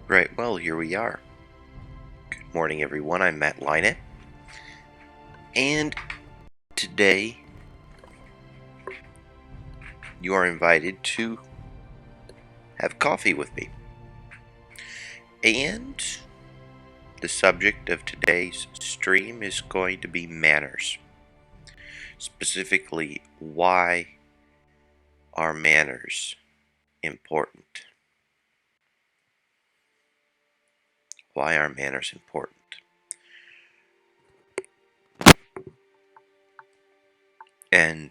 Right, well, here we are. Good morning, everyone. I'm Matt Linett, and today you are invited to have coffee with me. And the subject of today's stream is going to be manners. Specifically, why are manners important? Why are manners important? And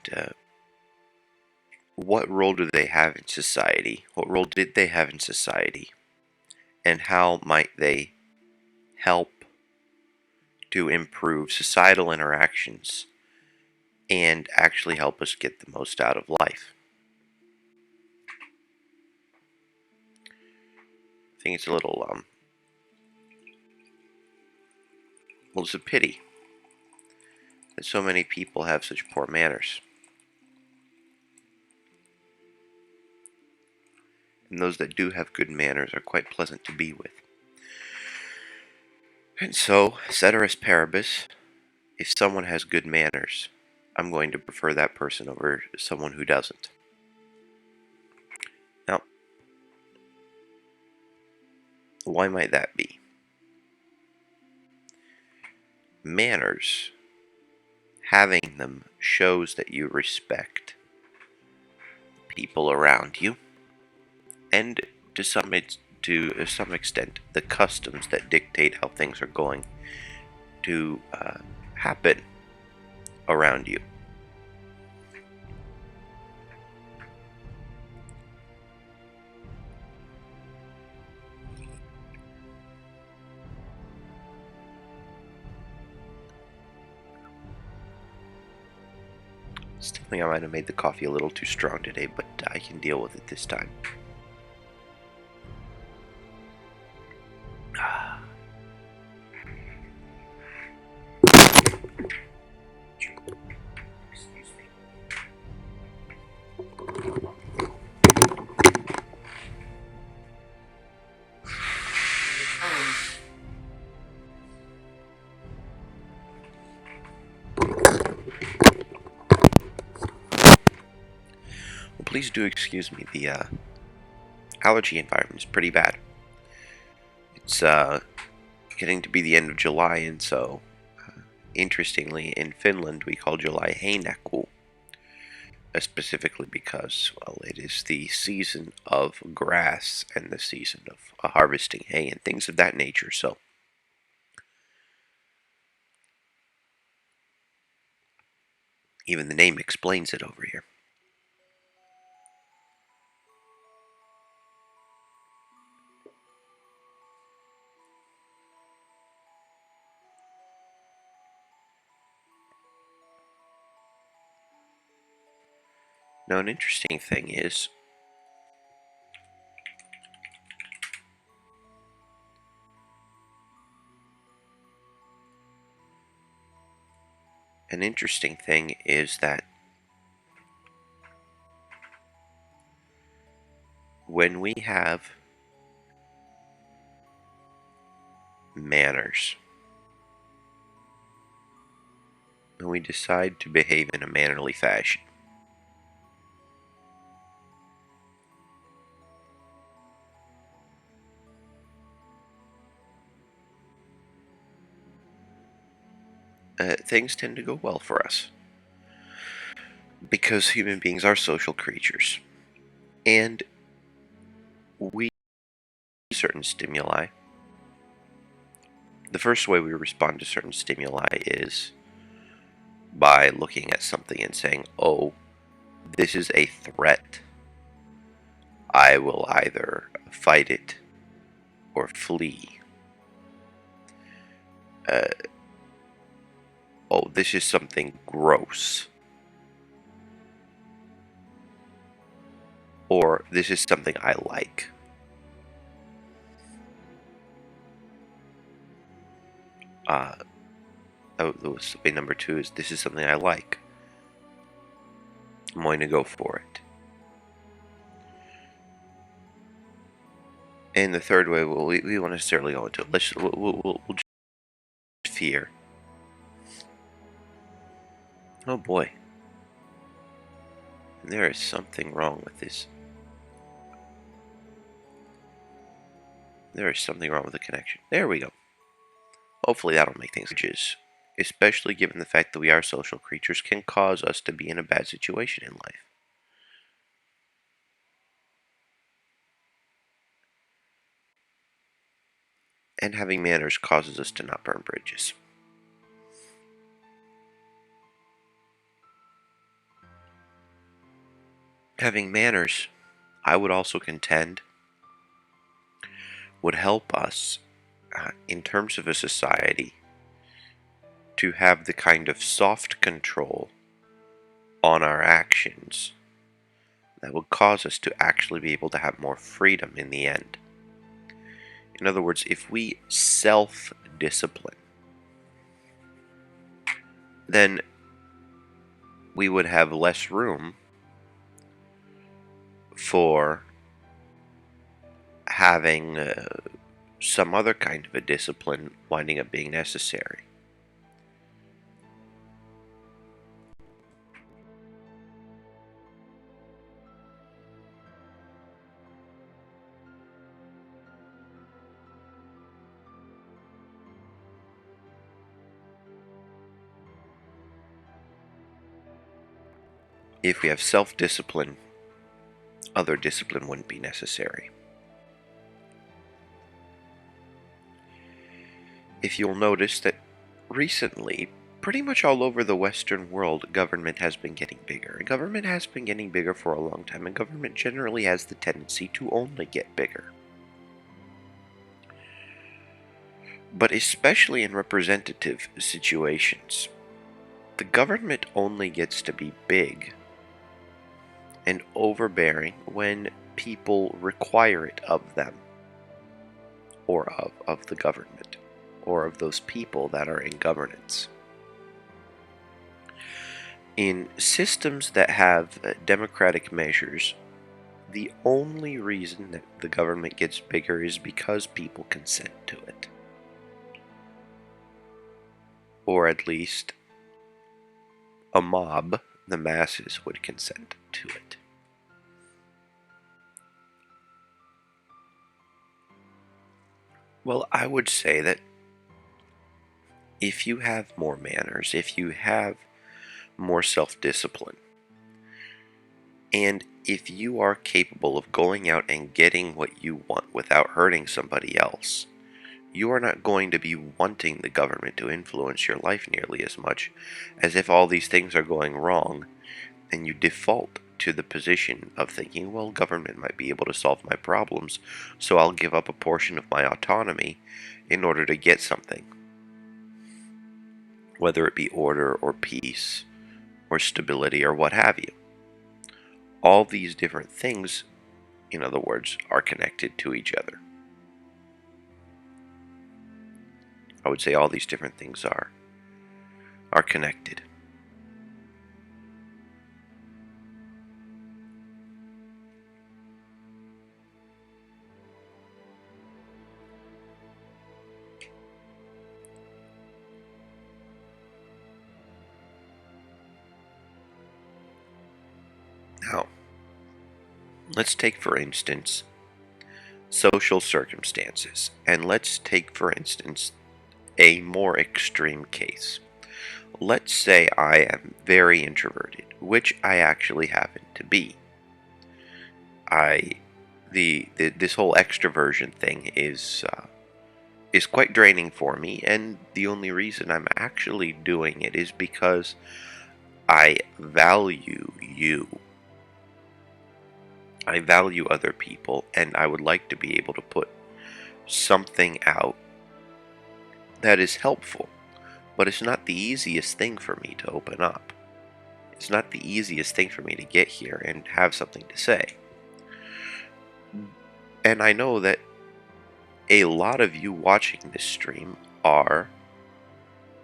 what role do they have in society? What role did they have in society? And how might they help to improve societal interactions and actually help us get the most out of life? I think it's a little, well, it's a pity that so many people have such poor manners. And those that do have good manners are quite pleasant to be with. And so, ceteris paribus, if someone has good manners, I'm going to prefer that person over someone who doesn't. Now, why might that be? Manners, having them, shows that you respect people around you, and to some extent, the customs that dictate how things are going to happen around you. Still think I might have made the coffee a little too strong today, but I can deal with it this time. Excuse me. Well, please do excuse me. The allergy environment is pretty bad. It's getting to be the end of July, and so, interestingly, in Finland we call July heinäkuu, specifically because, well, it is the season of grass and the season of harvesting hay and things of that nature. So, even the name explains it over here. Now, an interesting thing is, that when we have manners, when we decide to behave in a mannerly fashion, things tend to go well for us. Because human beings are social creatures. And we certain stimuli. The first way we respond to certain stimuli is by looking at something and saying, oh, this is a threat. I will either fight it or flee. Oh, this is something gross. Or this is something I like. Way number two is this is something I like. I'm going to go for it. And the third way, well, we won't necessarily go into it. We'll just fear. Oh boy. There is something wrong with this. There is something wrong with the connection. There we go. Hopefully that'll make things just, especially given the fact that we are social creatures, can cause us to be in a bad situation in life. And having manners causes us to not burn bridges. Having manners, I would also contend, would help us, in terms of a society, to have the kind of soft control on our actions that would cause us to actually be able to have more freedom in the end. In other words, if we self-discipline, then we would have less room for having some other kind of a discipline winding up being necessary. If we have self-discipline, other discipline wouldn't be necessary. If you'll notice that recently, pretty much all over the Western world, government has been getting bigger. Government has been getting bigger for a long time, and government generally has the tendency to only get bigger. But especially in representative situations, the government only gets to be big and overbearing when people require it of them, or of the government, or of those people that are in governance. In systems that have democratic measures, the only reason that the government gets bigger is because people consent to it. Or at least a mob, the masses, would consent to it. Well, I would say that if you have more manners, if you have more self-discipline, and if you are capable of going out and getting what you want without hurting somebody else, you are not going to be wanting the government to influence your life nearly as much as if all these things are going wrong and you default to the position of thinking, well, government might be able to solve my problems, so I'll give up a portion of my autonomy in order to get something. Whether it be order or peace or stability or what have you. All these different things, in other words, are connected to each other. I would say all these different things are connected. Now, let's take, for instance, social circumstances, and let's take, for instance, a more extreme case. Let's say I am very introverted, which I actually happen to be. This whole extroversion thing is quite draining for me, and the only reason I'm actually doing it is because I value you. I value other people, and I would like to be able to put something out that is helpful. But it's not the easiest thing for me to open up. It's not the easiest thing for me to get here and have something to say. And I know that a lot of you watching this stream are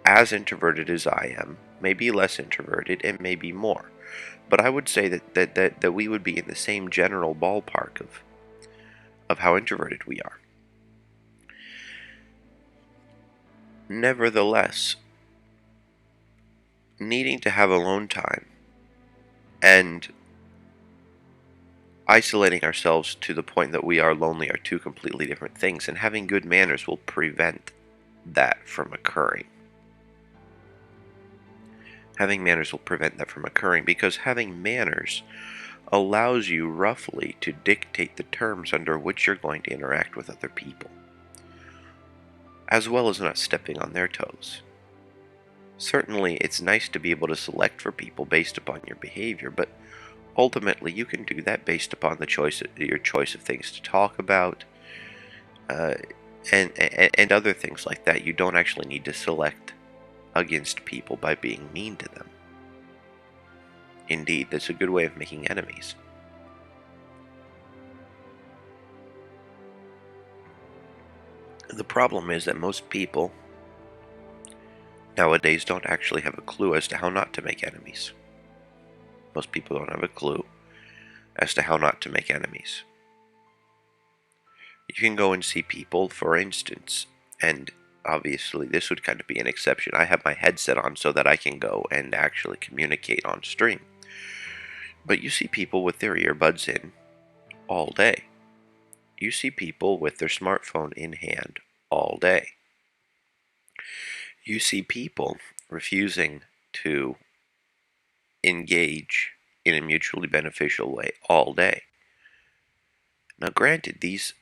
as introverted as I am, maybe less introverted, and maybe more. But I would say that we would be in the same general ballpark of how introverted we are. Nevertheless, needing to have alone time and isolating ourselves to the point that we are lonely are two completely different things, and having good manners will prevent that from occurring. Having manners will prevent that from occurring because having manners allows you roughly to dictate the terms under which you're going to interact with other people, as well as not stepping on their toes. Certainly, it's nice to be able to select for people based upon your behavior, but ultimately you can do that based upon your choice of things to talk about, uh, and other things like that. You don't actually need to select against people by being mean to them. Indeed, that's a good way of making enemies. The problem is that most people nowadays don't actually have a clue as to how not to make enemies. Most people don't have a clue as to how not to make enemies. You can go and see people, for instance, and obviously this would kind of be an exception. I have my headset on so that I can go and actually communicate on stream. But you see people with their earbuds in all day. You see people with their smartphone in hand all day. You see people refusing to engage in a mutually beneficial way all day. Now, granted, these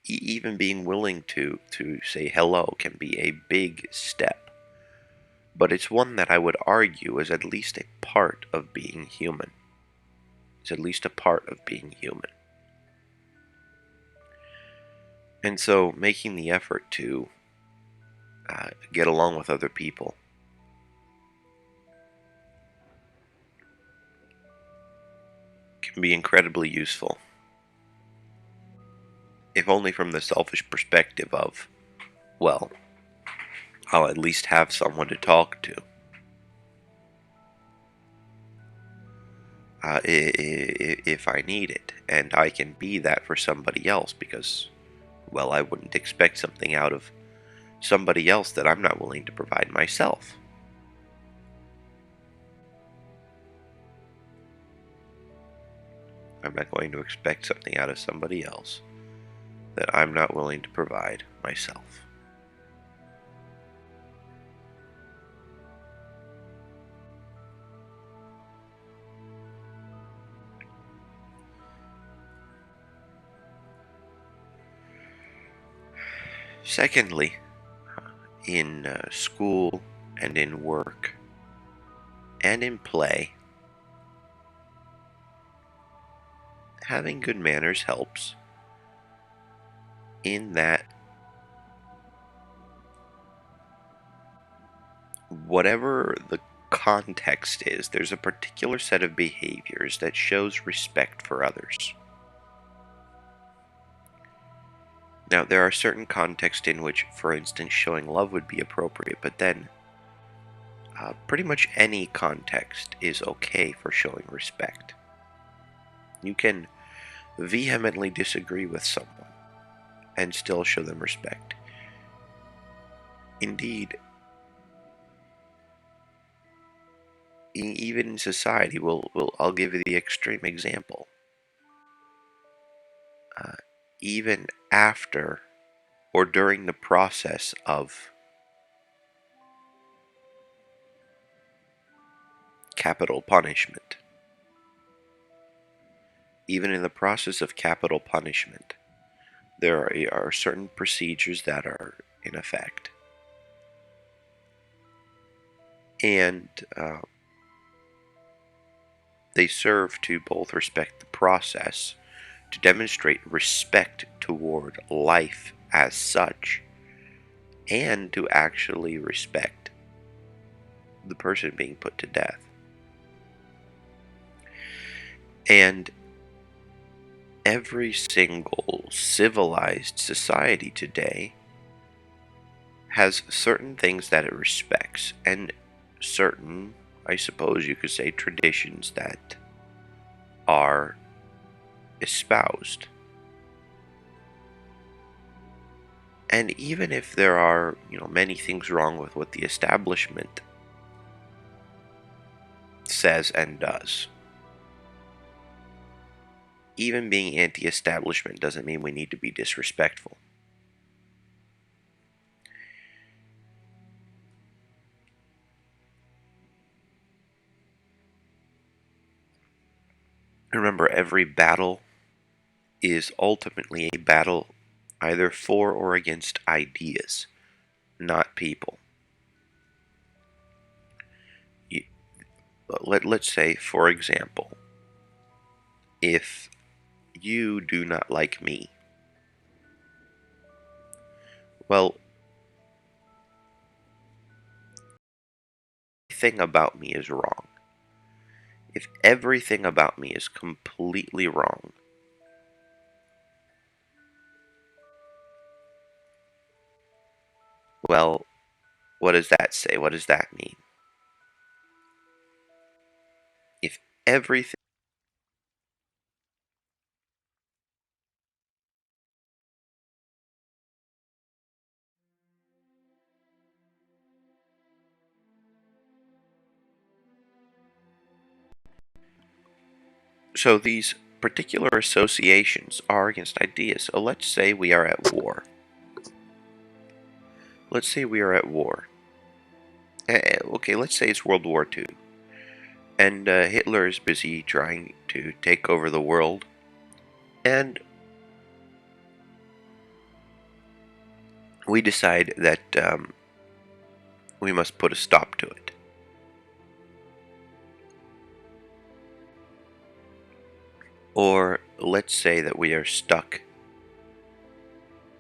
even being willing to say hello can be a big step, but it's one that I would argue is at least a part of being human. It's at least a part of being human. And so, making the effort to get along with other people can be incredibly useful, if only from the selfish perspective of, well, I'll at least have someone to talk to. If I need it, and I can be that for somebody else because, well, I wouldn't expect something out of somebody else that I'm not willing to provide myself. I'm not going to expect something out of somebody else that I'm not willing to provide myself. Secondly, in school and in work and in play, having good manners helps in that whatever the context is, there's a particular set of behaviors that shows respect for others. Now, there are certain contexts in which, for instance, showing love would be appropriate, but then pretty much any context is okay for showing respect. You can vehemently disagree with someone and still show them respect. Indeed, even in society, I'll give you the extreme example. Even after or during the process of capital punishment, even in the process of capital punishment, there are certain procedures that are in effect. And they serve to both respect the process, to demonstrate respect toward life as such, and to actually respect the person being put to death. And every single civilized society today has certain things that it respects, and certain, I suppose you could say, traditions that are espoused. And even if there are, many things wrong with what the establishment says and does, even being anti-establishment doesn't mean we need to be disrespectful. Remember, every battle is ultimately a battle either for or against ideas, not people. Let's say, for example, if you do not like me, well, everything about me is wrong. If everything about me is completely wrong, well, what does that say? What does that mean? If everything So these particular associations are against ideas. So let's say we are at war. Let's say we are at war. Okay, let's say it's World War II. And Hitler is busy trying to take over the world. And we decide that we must put a stop to it. Or let's say that we are stuck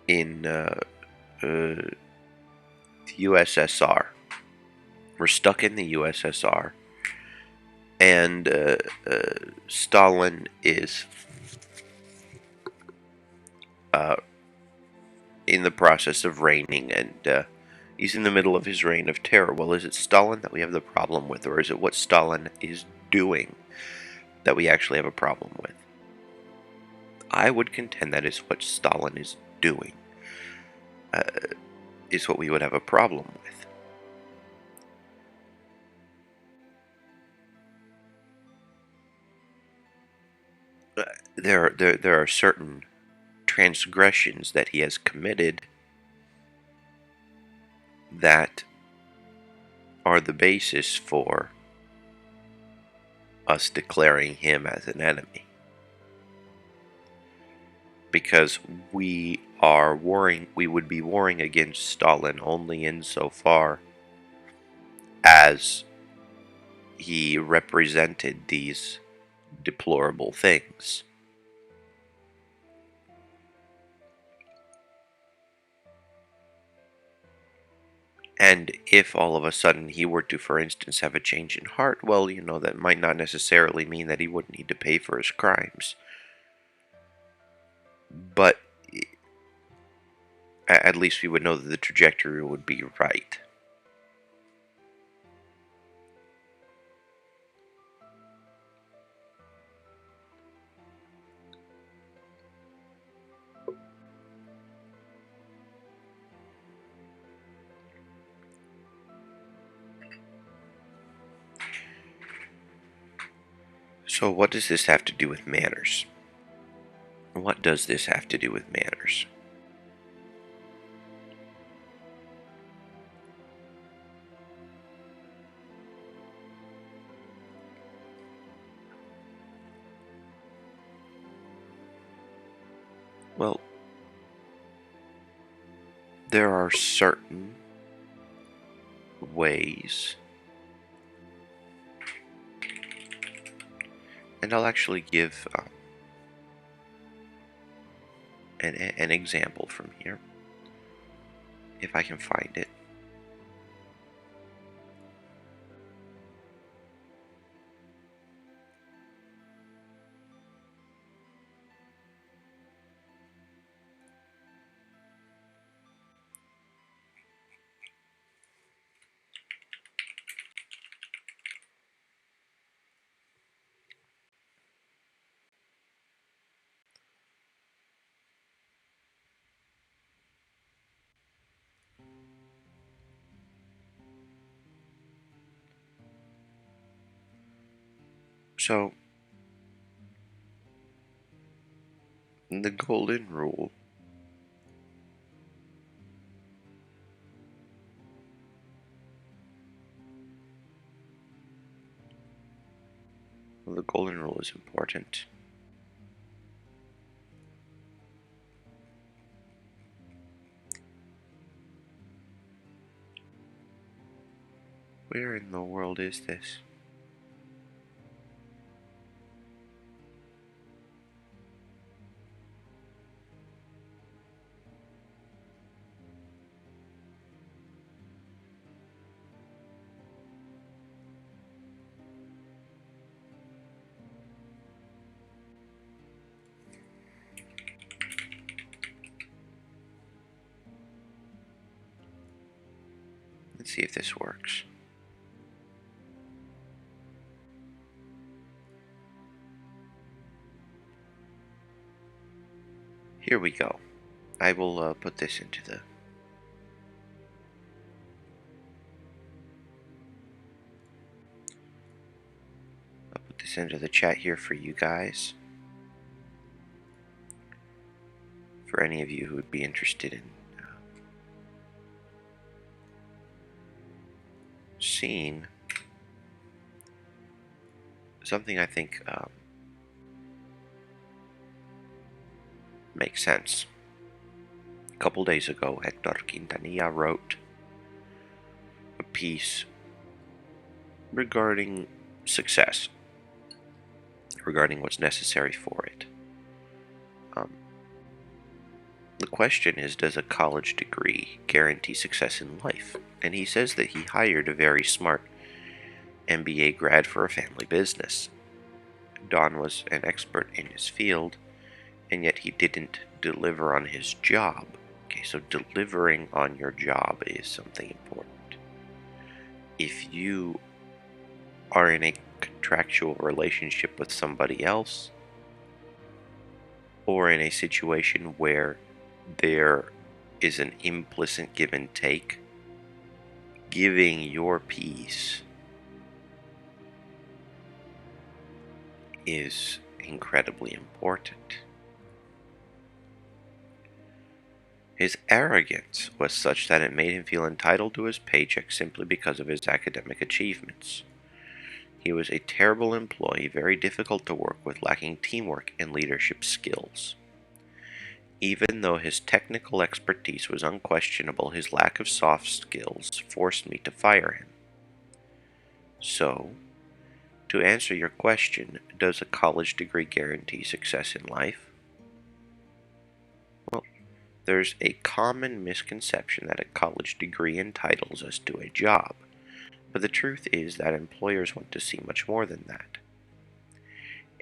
in the USSR. We're stuck in the USSR. And Stalin is uh, in the process of reigning, and he's in the middle of his reign of terror. Well, is it Stalin that we have the problem with, or is it what Stalin is doing that we actually have a problem with? I would contend that is what Stalin is doing, uh, is what we would have a problem with. There are certain transgressions that he has committed that are the basis for us declaring him as an enemy. Because we would be warring against Stalin only insofar as he represented these deplorable things. And if all of a sudden he were to, for instance, have a change in heart, well, that might not necessarily mean that he wouldn't need to pay for his crimes. But at least we would know that the trajectory would be right. So what does this have to do with manners? What does this have to do with manners? Well, there are certain ways, and I'll actually give an example from here, if I can find it. So, the golden rule is important. Where in the world is this? Let's see if this works. Here we go. I will put this into the... I'll put this into the chat here for you guys. For any of you who would be interested in seeing something I think makes sense. A couple days ago, Hector Quintanilla wrote a piece regarding success, regarding what's necessary for it. The question is, does a college degree guarantee success in life? And he says that he hired a very smart MBA grad for a family business. Don was an expert in his field, and yet he didn't deliver on his job. Okay, so delivering on your job is something important. If you are in a contractual relationship with somebody else, or in a situation where there is an implicit give and take, giving your piece is incredibly important. His arrogance was such that it made him feel entitled to his paycheck simply because of his academic achievements. He was a terrible employee, very difficult to work with, lacking teamwork and leadership skills. Even though his technical expertise was unquestionable, his lack of soft skills forced me to fire him. So, to answer your question, does a college degree guarantee success in life? Well, there's a common misconception that a college degree entitles us to a job, but the truth is that employers want to see much more than that.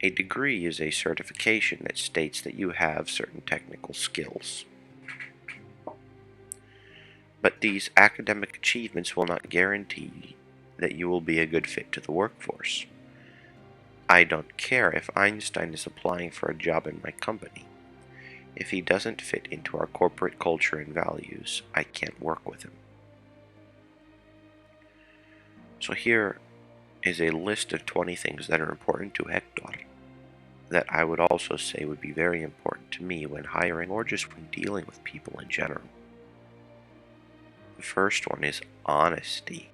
A degree is a certification that states that you have certain technical skills. But these academic achievements will not guarantee that you will be a good fit to the workforce. I don't care if Einstein is applying for a job in my company. If he doesn't fit into our corporate culture and values, I can't work with him. So here is a list of 20 things that are important to Hector, that I would also say would be very important to me when hiring or just when dealing with people in general. The first one is honesty.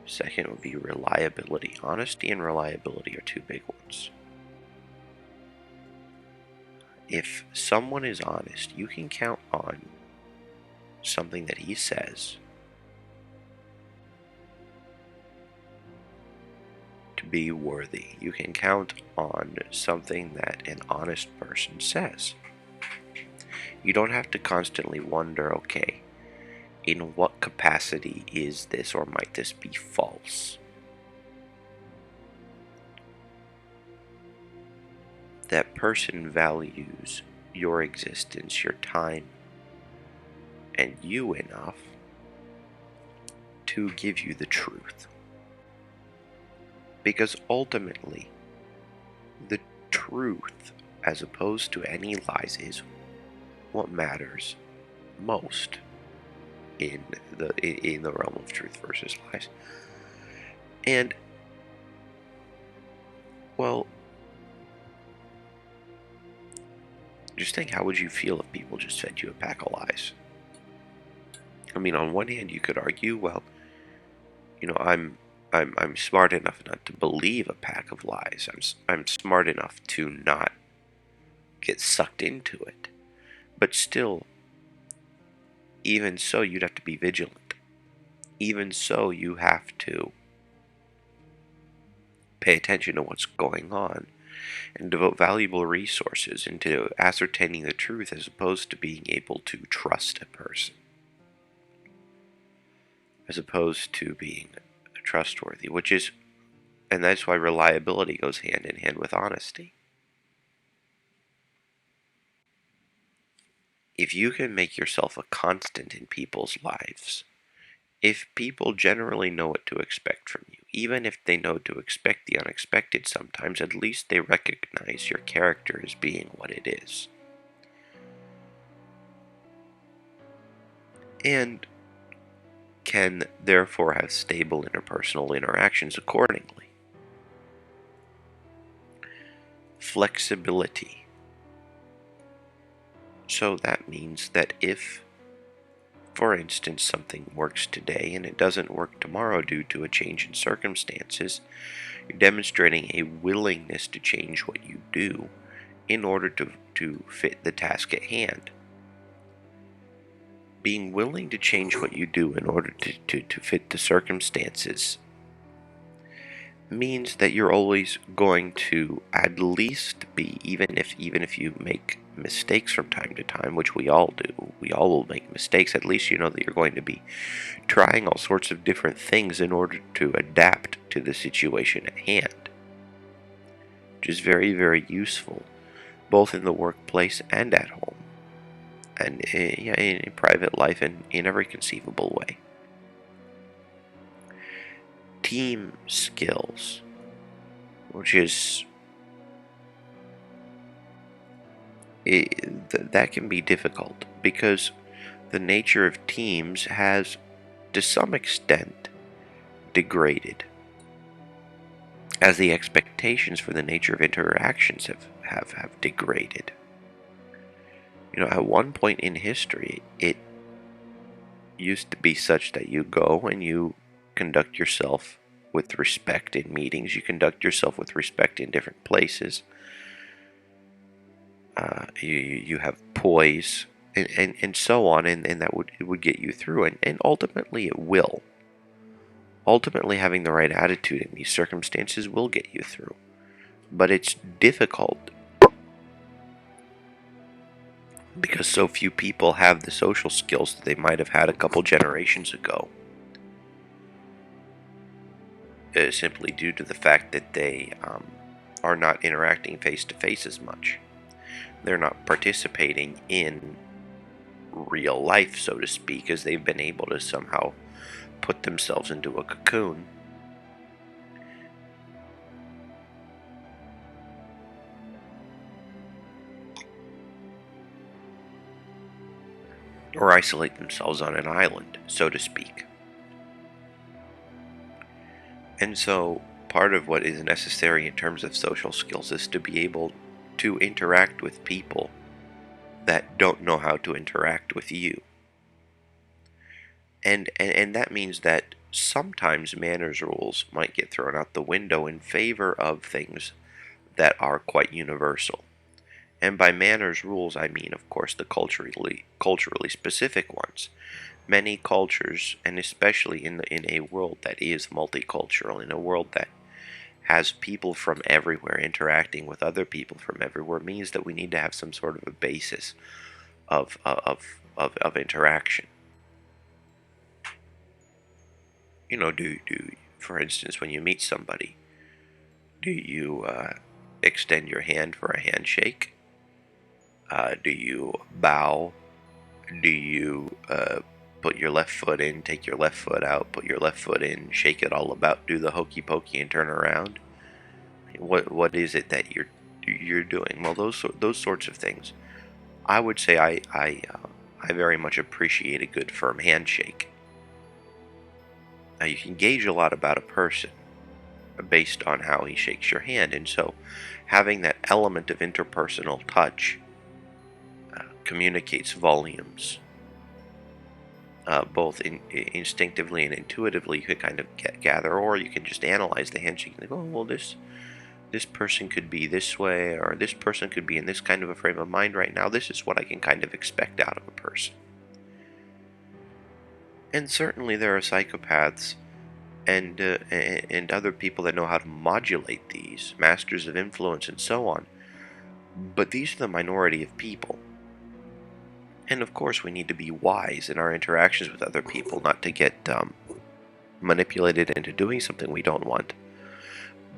Second would be reliability. Honesty and reliability are two big ones. If someone is honest, you can count on something that he says to be worthy. You can count on something that an honest person says. You don't have to constantly wonder, okay, in what capacity is this or might this be false? That person values your existence, your time, and you enough to give you the truth. Because ultimately, the truth, as opposed to any lies, is what matters most in the realm of truth versus lies. And Well, just think, how would you feel if people just fed you a pack of lies? I mean, on one hand, you could argue, well, I'm smart enough not to believe a pack of lies. I'm smart enough to not get sucked into it. But still, even so, you'd have to be vigilant. Even so, you have to pay attention to what's going on and devote valuable resources into ascertaining the truth as opposed to being able to trust a person, as opposed to being trustworthy, and that's why reliability goes hand in hand with honesty. If you can make yourself a constant in people's lives, if people generally know what to expect from you, even if they know to expect the unexpected sometimes, at least they recognize your character as being what it is. And can therefore have stable interpersonal interactions accordingly. Flexibility. So that means that if, for instance, something works today and it doesn't work tomorrow due to a change in circumstances, you're demonstrating a willingness to change what you do in order to fit the task at hand. Being willing to change what you do in order to fit the circumstances means that you're always going to at least be, even if you make mistakes from time to time, which we all do, we all will make mistakes, at least you know that you're going to be trying all sorts of different things in order to adapt to the situation at hand, which is very, very useful, both in the workplace and at home, and in private life, and in every conceivable way. Team skills, which is that can be difficult because the nature of teams has, to some extent, degraded, as the expectations for the nature of interactions have degraded. At one point in history, it used to be such that you go and you conduct yourself with respect in meetings, you conduct yourself with respect in different places. You have poise and so on, and that it would get you through, and ultimately it will. Ultimately, having the right attitude in these circumstances will get you through. But it's difficult because so few people have the social skills that they might have had a couple generations ago. Simply due to the fact that they are not interacting face to face as much. They're not participating in real life, so to speak, as they've been able to somehow put themselves into a cocoon or isolate themselves on an island, so to speak. And so part of what is necessary in terms of social skills is to be able to interact with people that don't know how to interact with you. And that means that sometimes manners rules might get thrown out the window in favor of things that are quite universal. And by manners rules, I mean, of course, the culturally specific ones. Many cultures, and especially in a world that is multicultural, in a world that has people from everywhere interacting with other people from everywhere, means that we need to have some sort of a basis of interaction. Do for instance, when you meet somebody, do you extend your hand for a handshake? Do you bow? Do you put your left foot in, take your left foot out, put your left foot in, shake it all about, do the hokey pokey, and turn around? What is it that you're doing? Well, those sorts of things. I would say I very much appreciate a good firm handshake. Now, you can gauge a lot about a person based on how he shakes your hand. And so having that element of interpersonal touch communicates volumes. Both instinctively and intuitively, you could kind of gather, or you can just analyze the handshake and go, oh, well, this person could be this way, or this person could be in this kind of a frame of mind right now. This is what I can kind of expect out of a person. And certainly there are psychopaths and other people that know how to modulate these, masters of influence and so on. But these are the minority of people. And of course we need to be wise in our interactions with other people, not to get manipulated into doing something we don't want.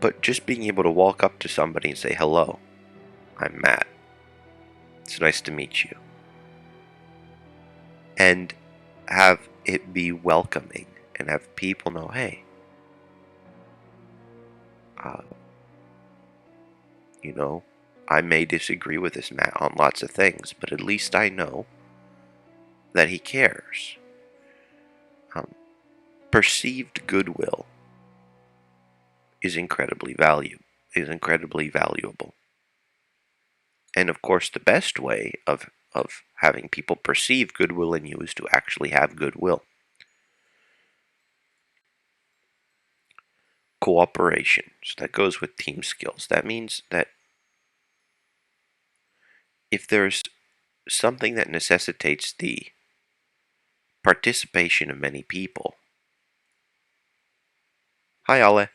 But just being able to walk up to somebody and say, hello, I'm Matt. It's nice to meet you. And have it be welcoming and have people know, hey, I may disagree with this Matt on lots of things, but at least I know that he cares. Perceived goodwill is incredibly valuable. And of course, the best way of having people perceive goodwill in you is to actually have goodwill. Cooperation. So that goes with team skills. That means that if there's something that necessitates the participation of many people. Hi, Ale.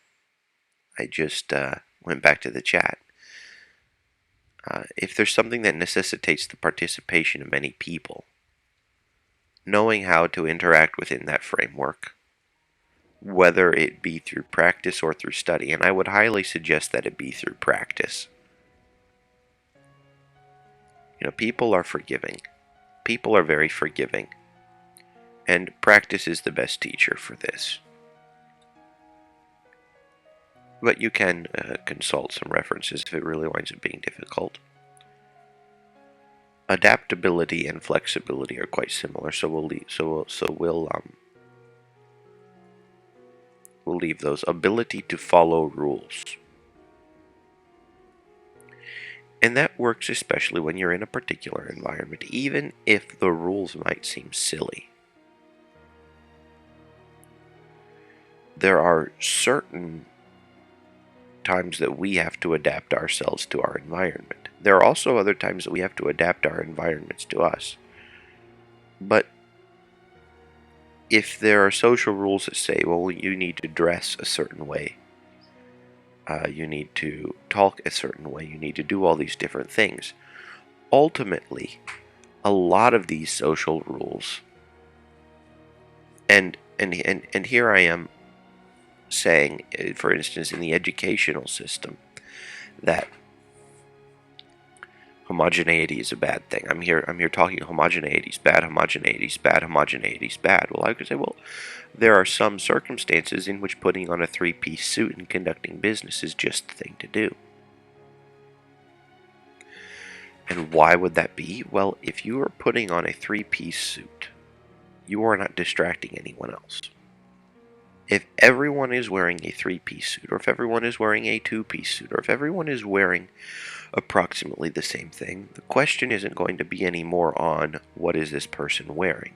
I just went back to the chat. If there's something that necessitates the participation of many people, knowing how to interact within that framework, whether it be through practice or through study, and I would highly suggest that it be through practice. People are forgiving. People are very forgiving. And practice is the best teacher for this. But you can consult some references if it really winds up being difficult. Adaptability and flexibility are quite similar, so we'll leave those. Ability to follow rules. And that works especially when you're in a particular environment, even if the rules might seem silly. There are certain times that we have to adapt ourselves to our environment. There are also other times that we have to adapt our environments to us. But if there are social rules that say, well, you need to dress a certain way, you need to talk a certain way, you need to do all these different things, ultimately, a lot of these social rules, and here I am saying, for instance, in the educational system, that homogeneity is a bad thing. I'm here talking homogeneity's bad, homogeneity's bad, homogeneity's bad. Well, I could say, well, there are some circumstances in which putting on a three-piece suit and conducting business is just the thing to do. And why would that be? Well, if you are putting on a three-piece suit, you are not distracting anyone else. If everyone is wearing a three-piece suit, or if everyone is wearing a two-piece suit, or if everyone is wearing approximately the same thing, the question isn't going to be any more on what is this person wearing.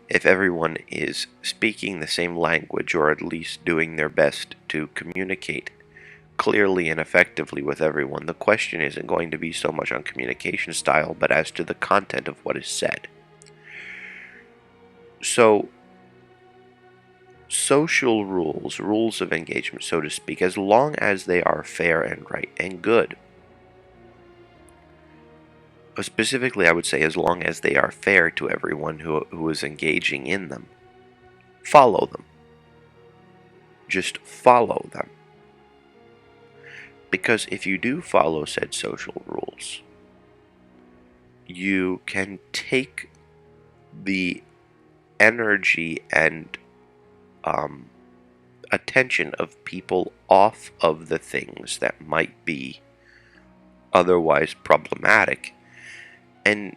If everyone is speaking the same language, or at least doing their best to communicate clearly and effectively with everyone, the question isn't going to be so much on communication style, but as to the content of what is said. So, social rules, rules of engagement, so to speak, as long as they are fair and right and good. Specifically, I would say as long as they are fair to everyone who is engaging in them. Follow them. Just follow them. Because if you do follow said social rules, you can take the energy and attention of people off of the things that might be otherwise problematic and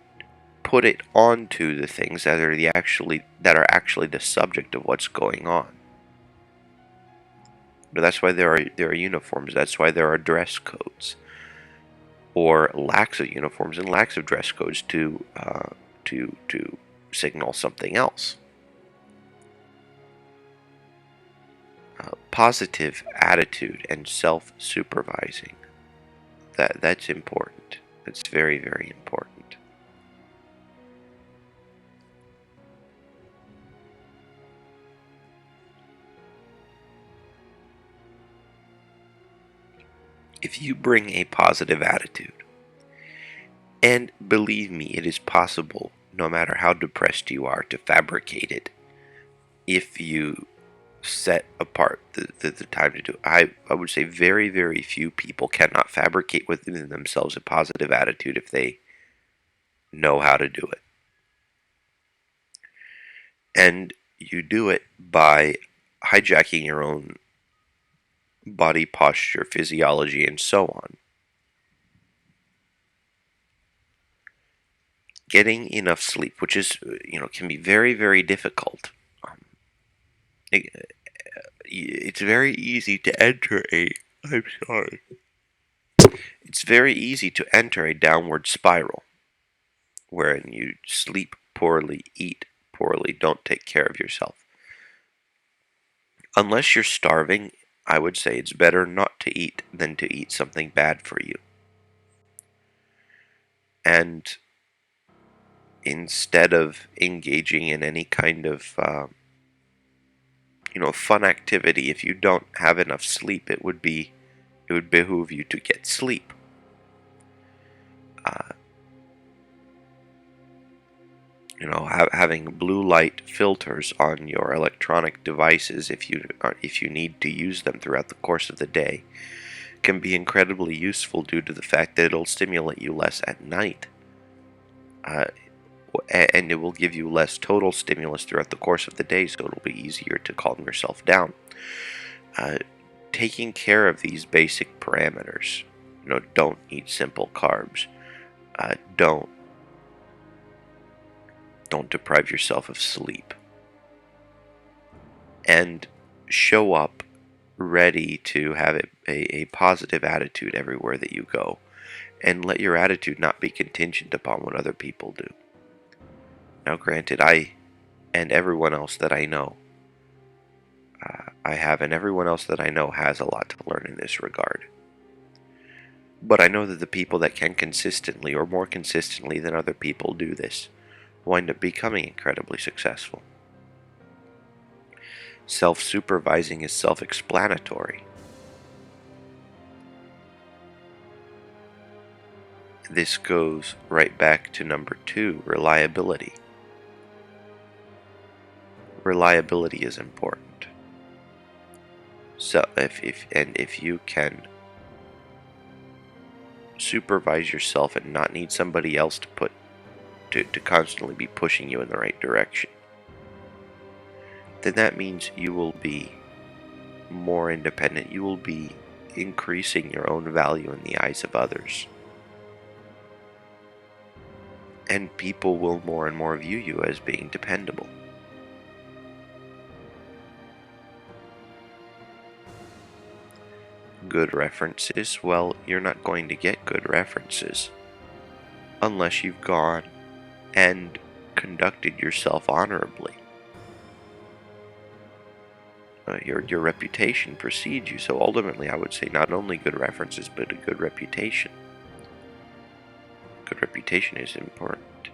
put it onto the things that are actually the subject of what's going on. That's why there are uniforms. That's why there are dress codes, or lacks of uniforms and lacks of dress codes to signal something else. Positive attitude and self-supervising. That's important. That's very, very important. If you bring a positive attitude, and believe me, it is possible, no matter how depressed you are, to fabricate it if you set apart the time to do it. I would say very, very few people cannot fabricate within themselves a positive attitude if they know how to do it. And you do it by hijacking your own body posture, physiology, and so on. Getting enough sleep, which is, can be very, very difficult. It's very easy to enter I'm sorry. It's very easy to enter a downward spiral wherein you sleep poorly, eat poorly, don't take care of yourself. Unless you're starving, I would say it's better not to eat than to eat something bad for you. And instead of engaging in any kind of fun activity, if you don't have enough sleep, it would behoove you to get sleep. Having blue light filters on your electronic devices, if you need to use them throughout the course of the day, can be incredibly useful due to the fact that it'll stimulate you less at night. And it will give you less total stimulus throughout the course of the day, so it'll be easier to calm yourself down. Taking care of these basic parameters, don't eat simple carbs, don't deprive yourself of sleep, and show up ready to have a positive attitude everywhere that you go, and let your attitude not be contingent upon what other people do. Now, granted, I and everyone else that I know, and everyone else that I know has a lot to learn in this regard. But I know that the people that can consistently, or more consistently than other people, do this, wind up becoming incredibly successful. Self-supervising is self-explanatory. This goes right back to number 2, reliability. Reliability is important. So if you can supervise yourself and not need somebody else to constantly be pushing you in the right direction, then that means you will be more independent. You will be increasing your own value in the eyes of others. And people will more and more view you as being dependable. Good references, well, you're not going to get good references unless you've gone and conducted yourself honorably. Your reputation precedes you, so ultimately I would say not only good references, but a good reputation. Good reputation is important.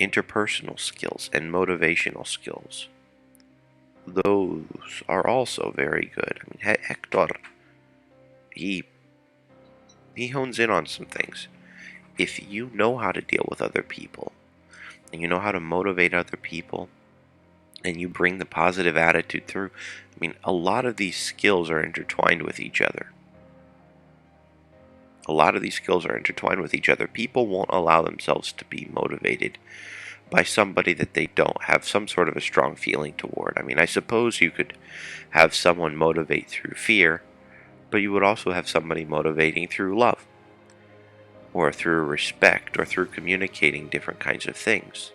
Interpersonal skills and motivational skills, those are also very good. I mean, Hector, he hones in on some things. If you know how to deal with other people, and you know how to motivate other people, and you bring the positive attitude through, I mean, a lot of these skills are intertwined with each other. People won't allow themselves to be motivated by somebody that they don't have some sort of a strong feeling toward. I mean, I suppose you could have someone motivate through fear, but you would also have somebody motivating through love, or through respect, or through communicating different kinds of things.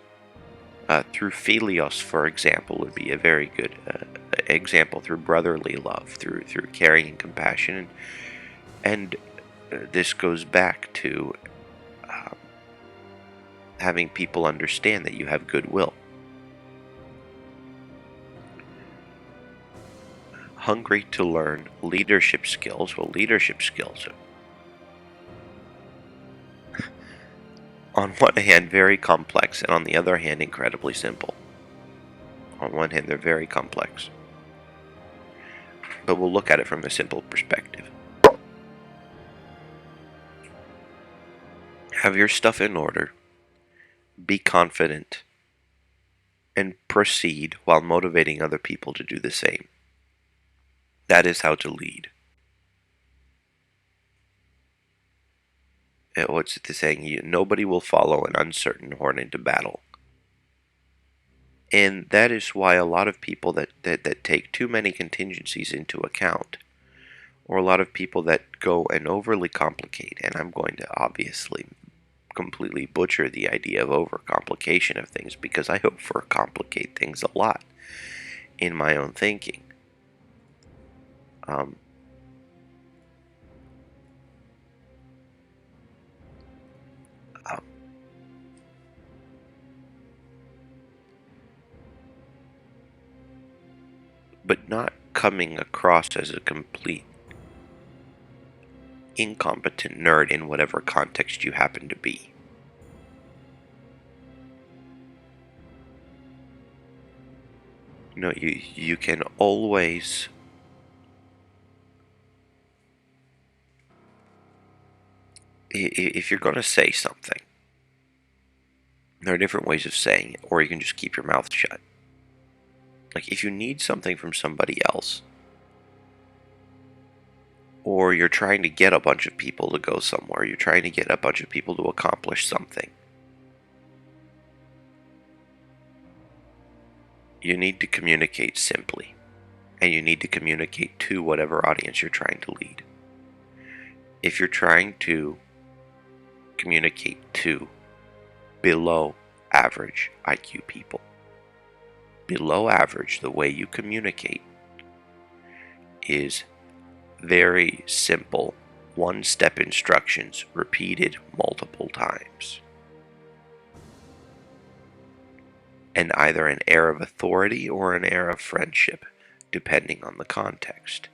Through philios, for example, would be a very good example, through brotherly love, through caring and compassion, and this goes back to um, having people understand that you have goodwill. Hungry to learn leadership skills. Well, leadership skills are, on one hand, very complex, and on the other hand, incredibly simple. On one hand, they're very complex, but we'll look at it from a simple perspective. Have your stuff in order, be confident, and proceed while motivating other people to do the same. That is how to lead. What's the saying? Nobody will follow an uncertain horse into battle. And that is why a lot of people that take too many contingencies into account, or a lot of people that go and overly complicate, and I'm going to obviously completely butcher the idea of overcomplication of things because I overcomplicate things a lot in my own thinking. Um, um, but not coming across as a complete incompetent nerd in whatever context you happen to be. No, you can always if you're going to say something, there are different ways of saying it, or you can just keep your mouth shut. Like if you need something from somebody else, or you're trying to get a bunch of people to go somewhere, you're trying to get a bunch of people to accomplish something, you need to communicate simply, and you need to communicate to whatever audience you're trying to lead. If you're trying to communicate to below average IQ people, below average, the way you communicate is very simple, one-step instructions repeated multiple times. And either an air of authority or an air of friendship, depending on the context.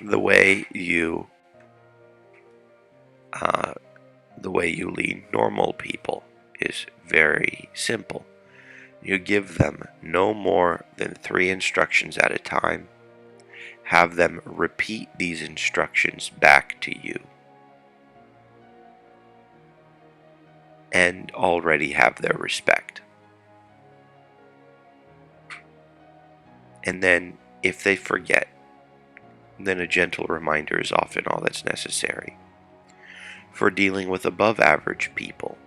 The way you lead normal people is very simple. You give them no more than 3 instructions at a time. Have them repeat these instructions back to you. And already have their respect. And then, if they forget, then a gentle reminder is often all that's necessary. For dealing with above average people,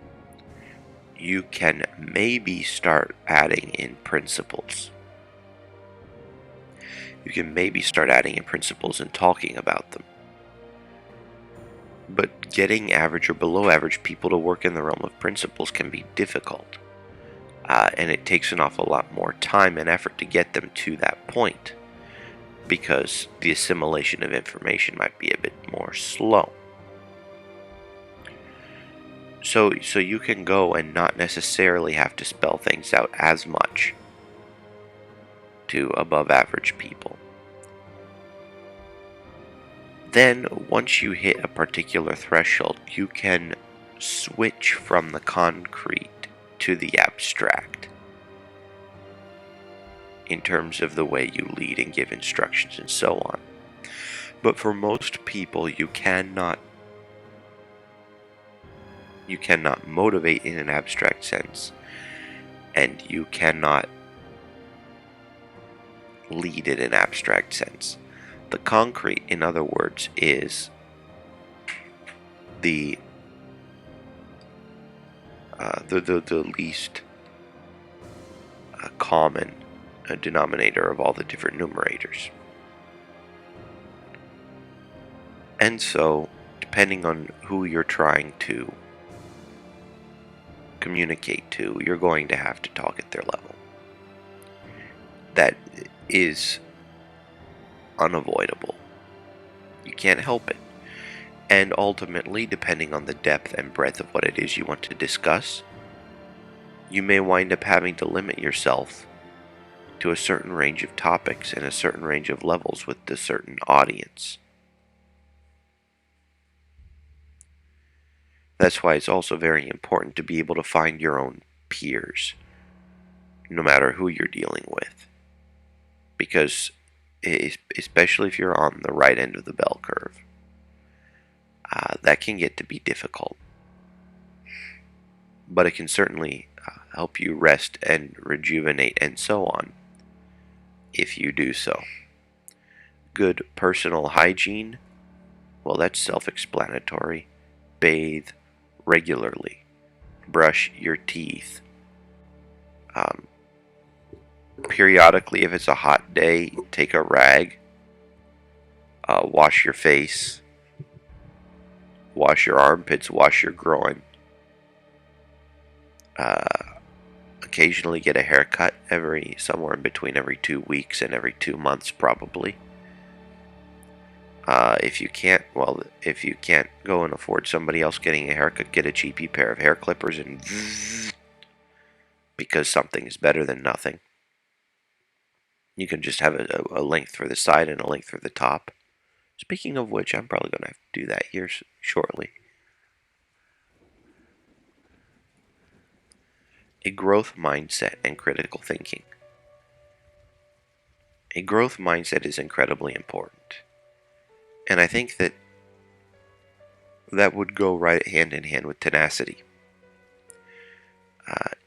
you can maybe start adding in principles. You can maybe start adding in principles and talking about them. But getting average or below average people to work in the realm of principles can be difficult. And it takes an awful lot more time and effort to get them to that point, because the assimilation of information might be a bit more slow. So you can go and not necessarily have to spell things out as much to above average people. Then, once you hit a particular threshold, you can switch from the concrete to the abstract in terms of the way you lead and give instructions and so on. But for most people, you cannot motivate in an abstract sense, and you cannot lead in an abstract sense. The concrete, in other words, is the least common denominator of all the different numerators. And so, depending on who you're trying to communicate to, you're going to have to talk at their level. That is unavoidable. You can't help it. And ultimately, depending on the depth and breadth of what it is you want to discuss, you may wind up having to limit yourself to a certain range of topics and a certain range of levels with a certain audience. That's why it's also very important to be able to find your own peers, no matter who you're dealing with. Because, especially if you're on the right end of the bell curve, that can get to be difficult. But it can certainly help you rest and rejuvenate and so on, if you do so. Good personal hygiene, well, that's self-explanatory. Bathe regularly. Brush your teeth. Periodically, if it's a hot day, take a rag. Wash your face. Wash your armpits. Wash your groin. Occasionally get a haircut somewhere in between every 2 weeks and every 2 months, probably. If you can't go and afford somebody else getting a haircut, get a cheapy pair of hair clippers and because something is better than nothing. You can just have a length for the side and a length for the top. Speaking of which, I'm probably going to have to do that here shortly. A growth mindset and critical thinking. A growth mindset is incredibly important. And I think that would go right hand in hand with tenacity.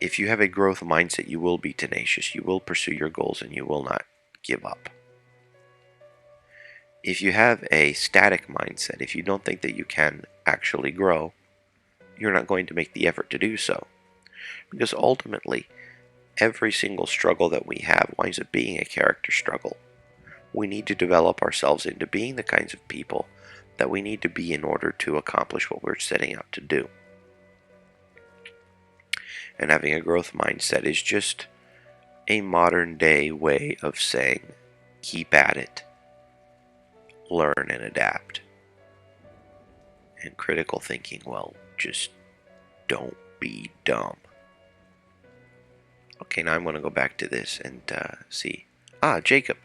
If you have a growth mindset, you will be tenacious. You will pursue your goals and you will not give up. If you have a static mindset, if you don't think that you can actually grow, you're not going to make the effort to do so. Because ultimately, every single struggle that we have winds up being a character struggle. We need to develop ourselves into being the kinds of people that we need to be in order to accomplish what we're setting out to do. And having a growth mindset is just a modern day way of saying, keep at it, learn and adapt. And critical thinking, well, just don't be dumb. Okay, now I'm going to go back to this and see. Jacob.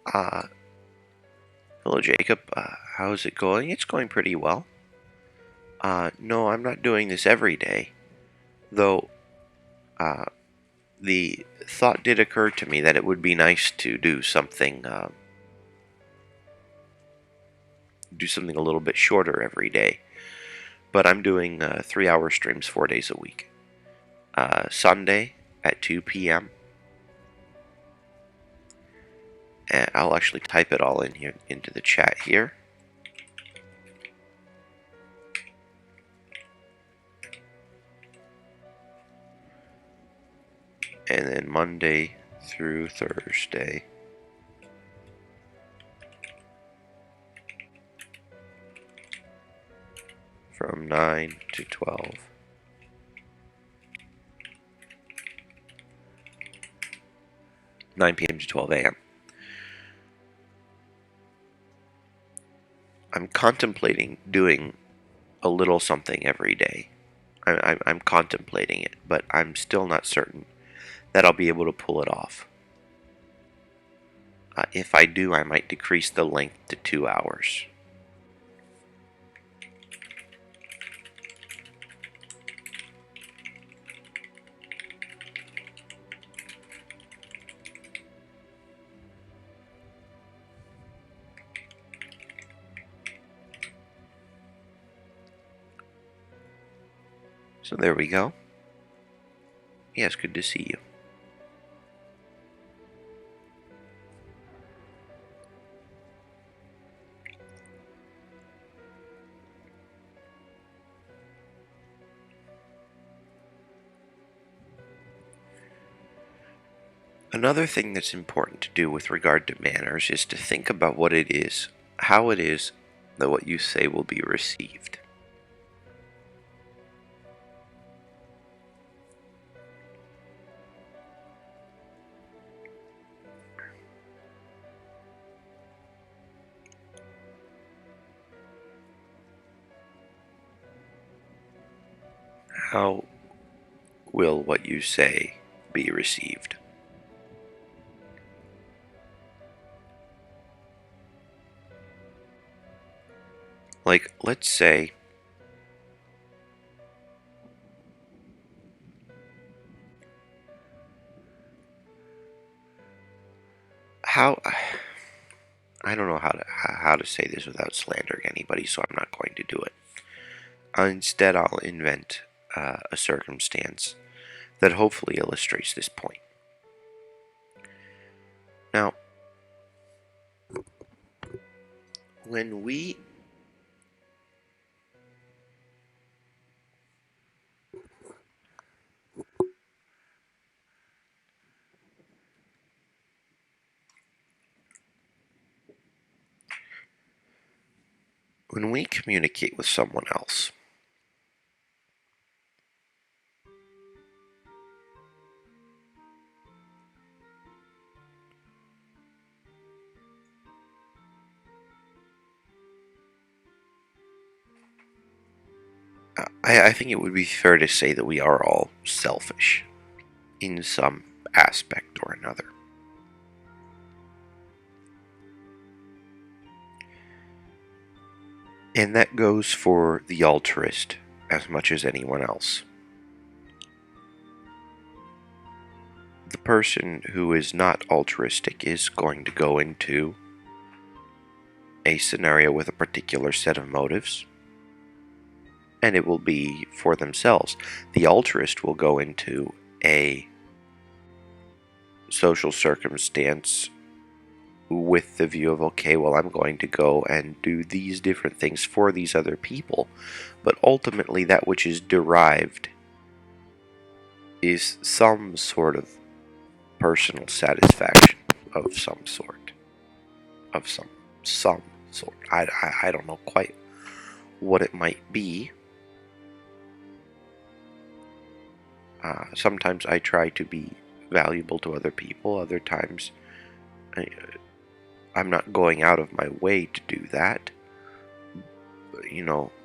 Hello, Jacob. How's it going? It's going pretty well. No, I'm not doing this every day. Though, the thought did occur to me that it would be nice to do something a little bit shorter every day. But I'm doing 3-hour streams 4 days a week. Sunday at 2 p.m. And I'll actually type it all in here into the chat here. And then Monday through Thursday, from 9 to 12. (9 p.m. to 12 a.m.) I'm contemplating doing a little something every day. I'm contemplating it, but I'm still not certain that I'll be able to pull it off. If I do, I might decrease the length to 2 hours. So there we go. Yes, good to see you. Another thing that's important to do with regard to manners is to think about what it is, how it is that what you say will be received. How will what you say be received? Like, let's say how I don't know how to say this without slandering anybody, so I'm not going to do it. Instead, I'll invent a circumstance that hopefully illustrates this point. Now, when we communicate with someone else, I think it would be fair to say that we are all selfish in some aspect or another. And that goes for the altruist as much as anyone else. The person who is not altruistic is going to go into a scenario with a particular set of motives, and it will be for themselves. The altruist will go into a social circumstance with the view of, okay, well, I'm going to go and do these different things for these other people, but ultimately that which is derived is some sort of personal satisfaction of some sort, of some sort. I don't know quite what it might be. Sometimes I try to be valuable to other people. Other times I'm not going out of my way to do that.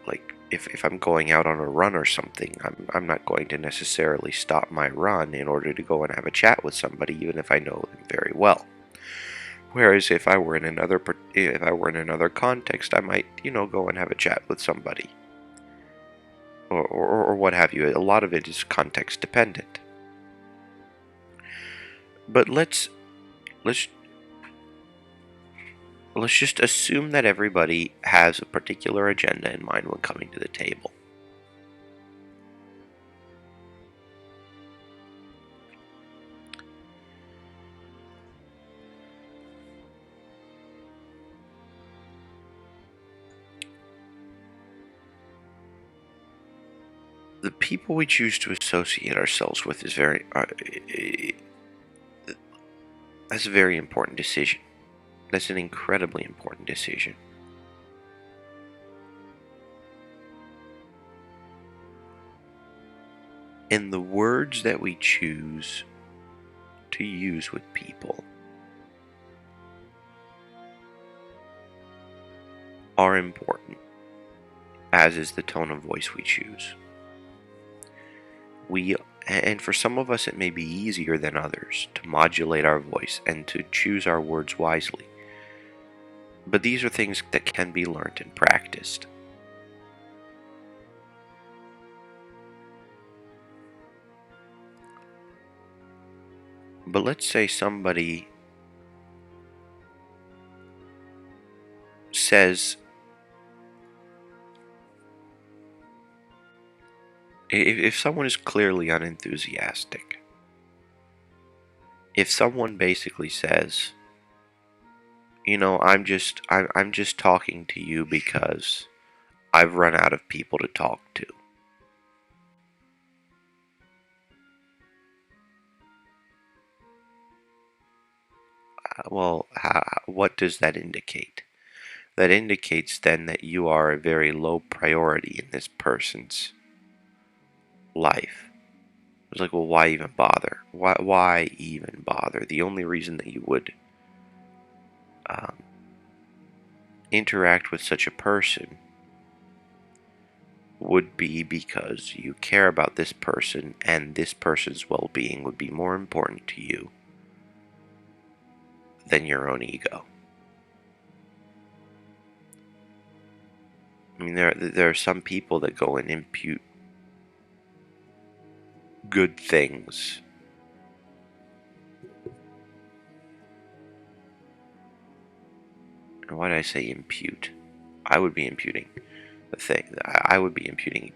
Like if I'm going out on a run or something, I'm not going to necessarily stop my run in order to go and have a chat with somebody, even if I know them very well. Whereas if I were in another context, I might go and have a chat with somebody, or what have you. A lot of it is context dependent. But let's just assume that everybody has a particular agenda in mind when coming to the table. The people we choose to associate ourselves with is that's a very important decision. That's an incredibly important decision. And the words that we choose to use with people are important, as is the tone of voice we choose. And for some of us it may be easier than others to modulate our voice and to choose our words wisely. But these are things that can be learned and practiced. But let's say somebody says, if someone is clearly unenthusiastic, if someone basically says, I'm just talking to you because I've run out of people to talk to. Well, what does that indicate? That indicates then that you are a very low priority in this person's life. It's like, well, why even bother? Why even bother? The only reason that you would interact with such a person would be because you care about this person and this person's well-being would be more important to you than your own ego. I mean, there are some people that go and impute good things. And why did I say impute? I would be imputing the thing. I would be imputing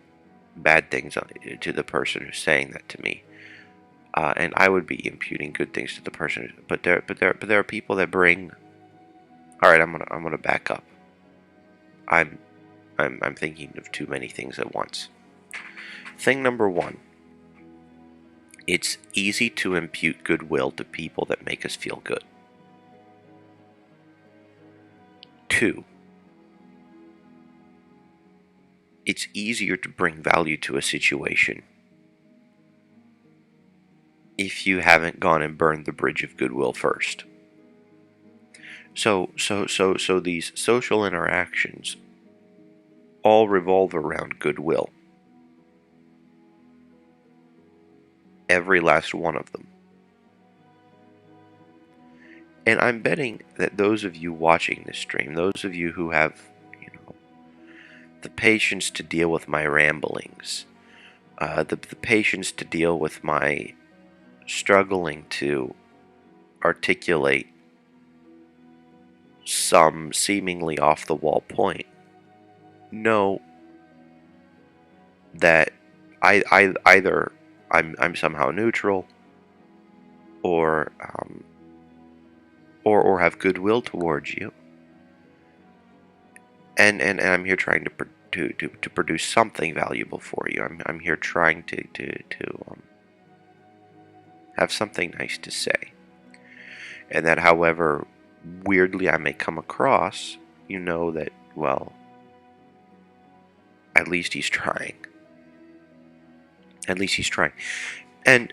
bad things to the person who's saying that to me, and I would be imputing good things to the person. But there are people that bring. All right, I'm gonna back up. I'm thinking of too many things at once. Thing number one. It's easy to impute goodwill to people that make us feel good. 2. It's easier to bring value to a situation if you haven't gone and burned the bridge of goodwill first. So these social interactions all revolve around goodwill. Every last one of them. And I'm betting that those of you watching this stream, those of you who have, the patience to deal with my ramblings, the patience to deal with my struggling to articulate some seemingly off-the-wall point, know that either I'm somehow neutral, or have goodwill towards you, and I'm here trying to produce something valuable for you. I'm here trying to have something nice to say, and that however weirdly I may come across, you know that, well, at least he's trying. At least he's trying. And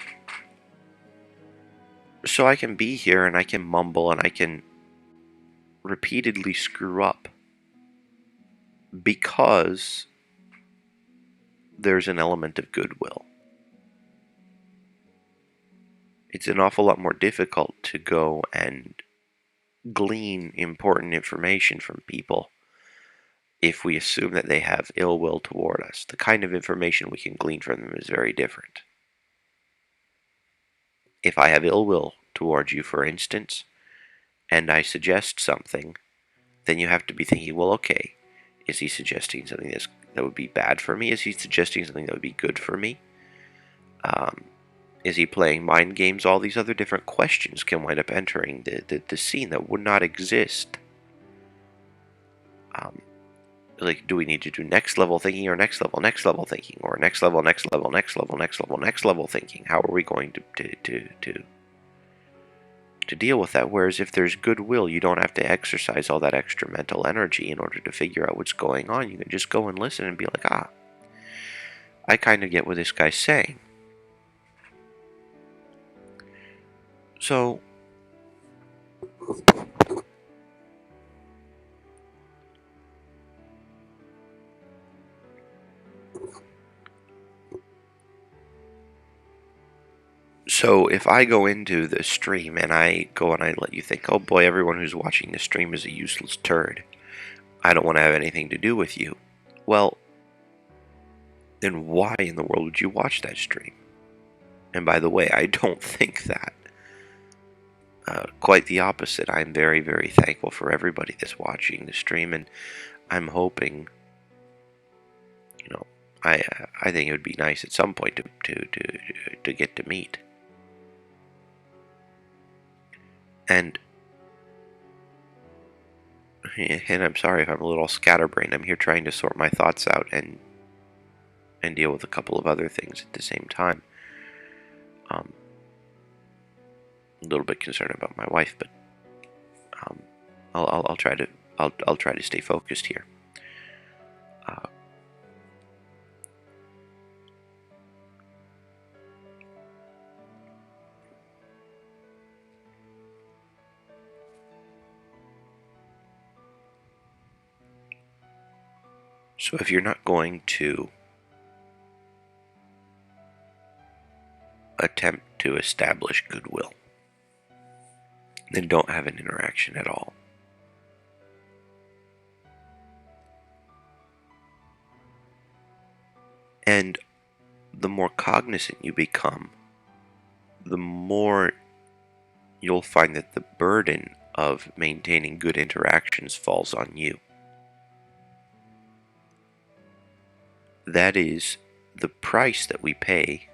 so I can be here and I can mumble and I can repeatedly screw up because there's an element of goodwill. It's an awful lot more difficult to go and glean important information from people if we assume that they have ill will toward us. The kind of information we can glean from them is very different. If I have ill will towards you, for instance, and I suggest something, then you have to be thinking, well, okay, is he suggesting something that would be bad for me? Is he suggesting something that would be good for me? Is he playing mind games? All these other different questions can wind up entering the scene that would not exist. Like, do we need to do next level thinking, or next level thinking, or next level thinking? How are we going to deal with that? Whereas if there's goodwill, you don't have to exercise all that extra mental energy in order to figure out what's going on. You can just go and listen and be like, I kind of get what this guy's saying. So if I go into the stream and I go and I let you think, oh boy, everyone who's watching this stream is a useless turd, I don't want to have anything to do with you. Well, then why in the world would you watch that stream? And by the way, I don't think that. Quite the opposite. I'm very, very thankful for everybody that's watching the stream, and I'm hoping, I think it would be nice at some point to get to meet. And I'm sorry if I'm a little scatterbrained. I'm here trying to sort my thoughts out and deal with a couple of other things at the same time. A little bit concerned about my wife, but I'll try to stay focused here. So if you're not going to attempt to establish goodwill. They don't have an interaction at all. And the more cognizant you become, the more you'll find that the burden of maintaining good interactions falls on you. That is the price that we pay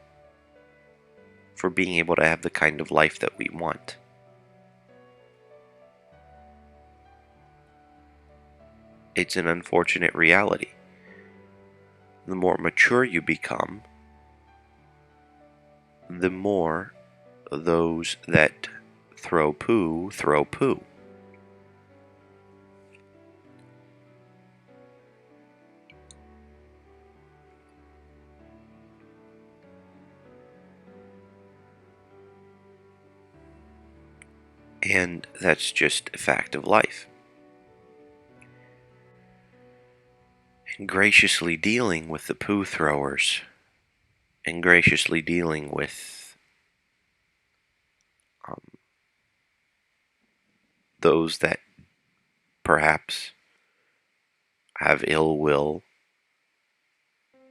for being able to have the kind of life that we want. It's an unfortunate reality. The more mature you become, the more those that throw poo throw poo. And that's just a fact of life. And graciously dealing with the poo throwers, and graciously dealing with those that perhaps have ill will,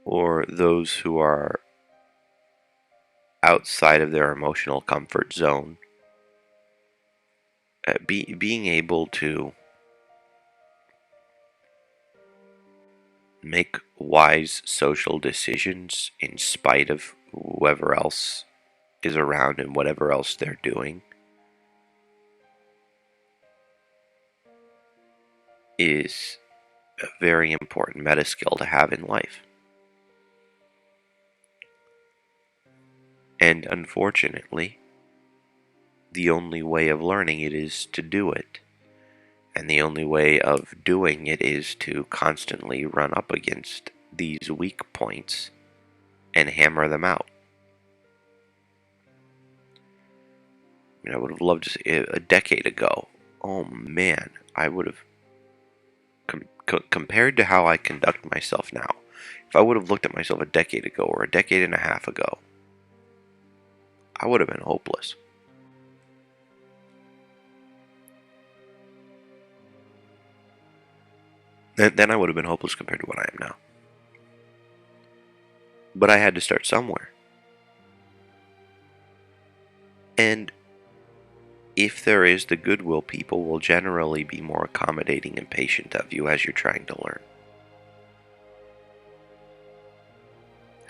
or those who are outside of their emotional comfort zone, being able to make wise social decisions in spite of whoever else is around and whatever else they're doing is a very important meta skill to have in life. And unfortunately, the only way of learning it is to do it. And the only way of doing it is to constantly run up against these weak points and hammer them out. I mean, I would have loved to see a decade ago. Oh man, I would have compared to how I conduct myself now. If I would have looked at myself a decade ago or a decade and a half ago, I would have been hopeless. Then I would have been hopeless compared to what I am now. But I had to start somewhere. And if there is the goodwill, people will generally be more accommodating and patient of you as you're trying to learn.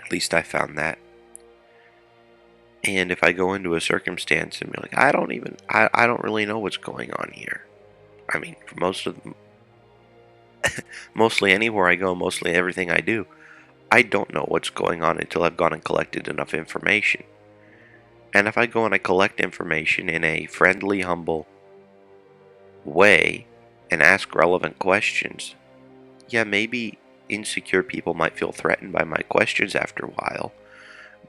At least I found that. And if I go into a circumstance and be like, I don't really know what's going on here. I mean, for mostly anywhere I go, mostly everything I do, I don't know what's going on until I've gone and collected enough information. And if I go and I collect information in a friendly, humble way and ask relevant questions, yeah, maybe insecure people might feel threatened by my questions after a while,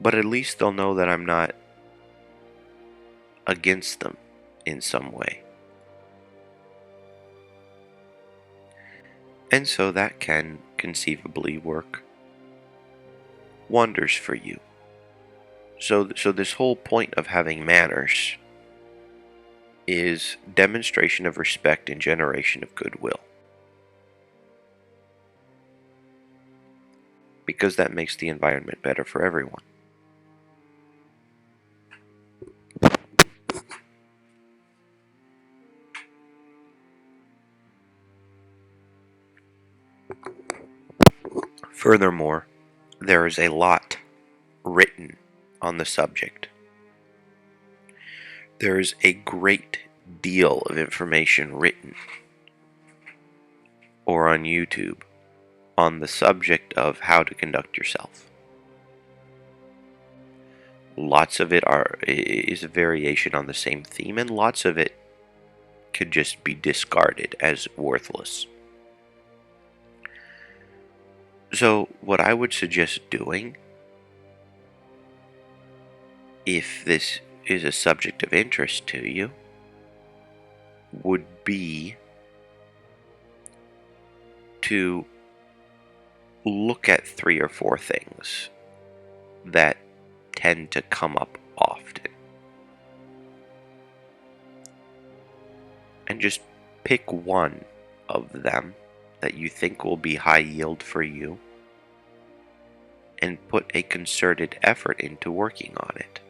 but at least they'll know that I'm not against them in some way. And so that can conceivably work wonders for you. So this whole point of having manners is demonstration of respect and generation of goodwill. Because that makes the environment better for everyone. Furthermore, there is a lot written on the subject. There is a great deal of information written or on YouTube on the subject of how to conduct yourself. Lots of it is a variation on the same theme, and lots of it could just be discarded as worthless. So what I would suggest doing, if this is a subject of interest to you, would be to look at 3 or 4 things that tend to come up often. And just pick one of them that you think will be high yield for you and put a concerted effort into working on it.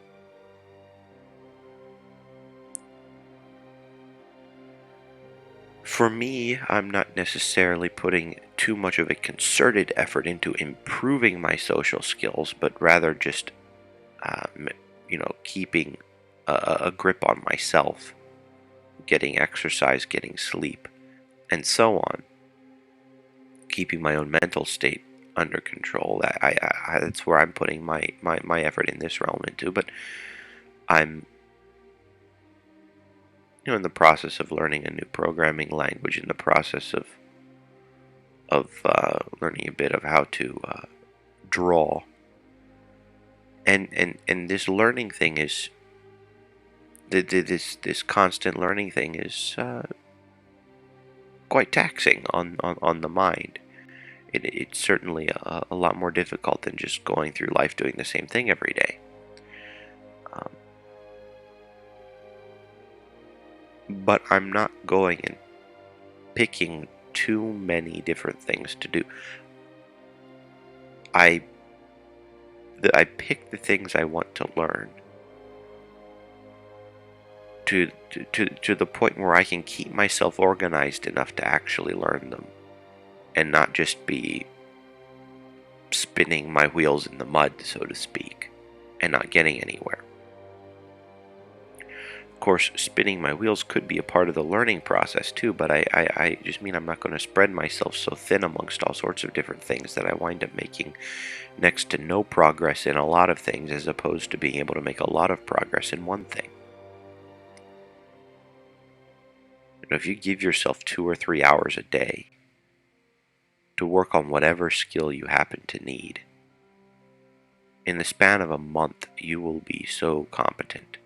For me, I'm not necessarily putting too much of a concerted effort into improving my social skills, but rather just, keeping a grip on myself, getting exercise, getting sleep, and so on, keeping my own mental state under control. That's where I'm putting my effort in this realm into. But I'm in the process of learning a new programming language, in the process of learning a bit of how to draw, and this learning thing is this constant learning thing is quite taxing on the mind. It's certainly a lot more difficult than just going through life doing the same thing every day. Um, but I'm not going and picking too many different things to do. I pick the things I want to learn to the point where I can keep myself organized enough to actually learn them, and not just be spinning my wheels in the mud, so to speak, and not getting anywhere. Of course, spinning my wheels could be a part of the learning process too, but I just mean I'm not going to spread myself so thin amongst all sorts of different things that I wind up making next to no progress in a lot of things, as opposed to being able to make a lot of progress in one thing. If you give yourself 2 or 3 hours a day to work on whatever skill you happen to need, in the span of a month you will be so competent.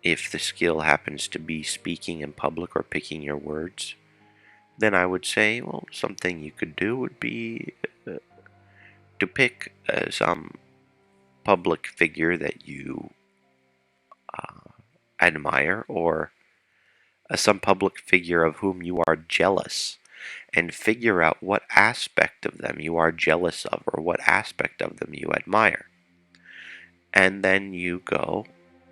If the skill happens to be speaking in public or picking your words, then I would say, well, something you could do would be to pick some public figure that you admire, or some public figure of whom you are jealous, and figure out what aspect of them you are jealous of or what aspect of them you admire. And then you go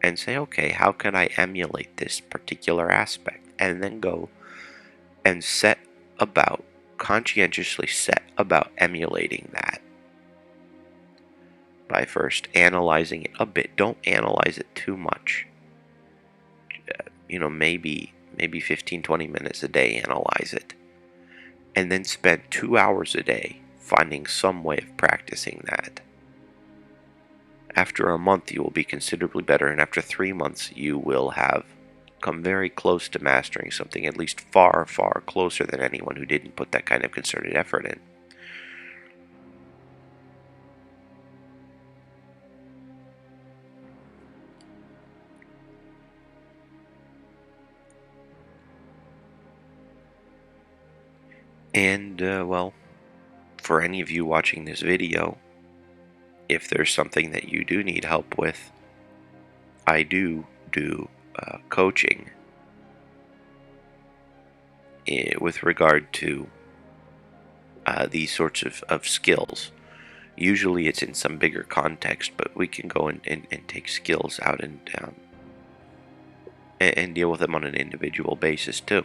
and say, okay, how can I emulate this particular aspect? And then go and conscientiously set about emulating that by first analyzing it a bit. Don't analyze it too much. Maybe 15-20 minutes a day, analyze it. And then spend 2 hours a day finding some way of practicing that. After a month, you will be considerably better, and after 3 months, you will have come very close to mastering something, at least far, far closer than anyone who didn't put that kind of concerted effort in. And, for any of you watching this video, if there's something that you do need help with, I do coaching with regard to these sorts of skills. Usually it's in some bigger context, but we can go and take skills out and deal with them on an individual basis too.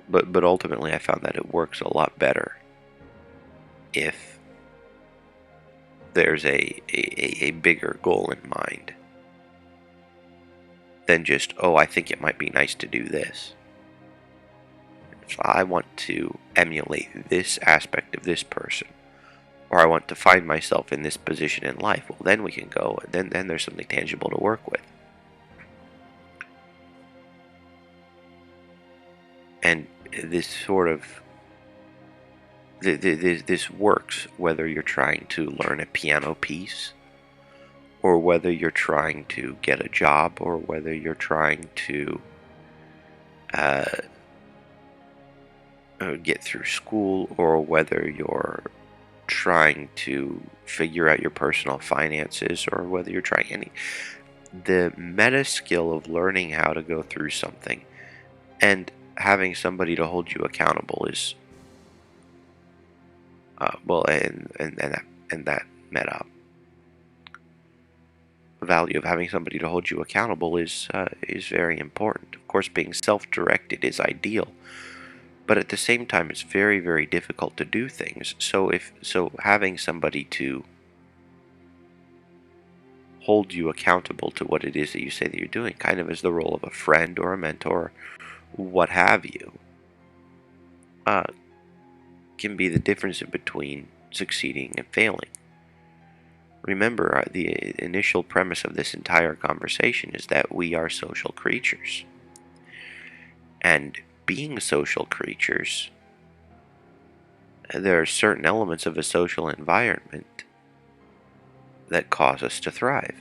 But ultimately I found that it works a lot better if there's a bigger goal in mind than just, oh, I think it might be nice to do this. So I want to emulate this aspect of this person, or I want to find myself in this position in life. Well, then we can go, and then there's something tangible to work with. And this sort of this works whether you're trying to learn a piano piece, or whether you're trying to get a job, or whether you're trying to get through school, or whether you're trying to figure out your personal finances or whether you're trying any, the meta skill of learning how to go through something and having somebody to hold you accountable is well, and that meta value of having somebody to hold you accountable is very important. Of course, being self-directed is ideal, but at the same time, it's very, very difficult to do things. So having somebody to hold you accountable to what it is that you say that you're doing, kind of as the role of a friend or a mentor, what have you, uh, can be the difference in between succeeding and failing. Remember, the initial premise of this entire conversation is that we are social creatures. And being social creatures, there are certain elements of a social environment that cause us to thrive.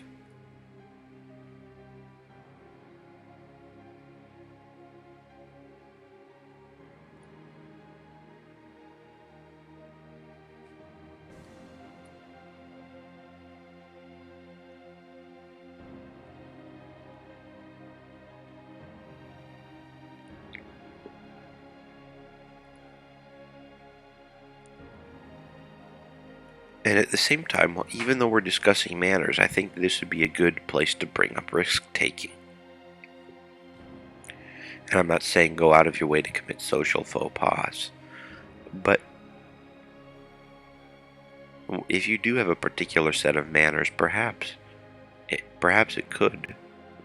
And at the same time, even though we're discussing manners, I think this would be a good place to bring up risk-taking. And I'm not saying go out of your way to commit social faux pas, but if you do have a particular set of manners, perhaps it could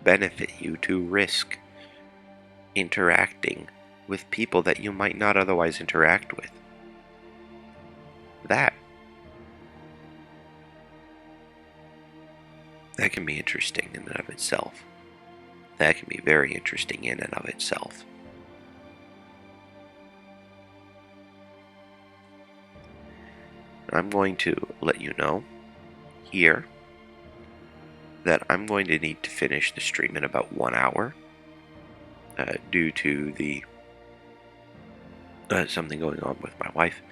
benefit you to risk interacting with people that you might not otherwise interact with. That can be interesting in and of itself. That can be very interesting in and of itself. I'm going to let you know here that I'm going to need to finish the stream in about 1 hour due to the something going on with my wife.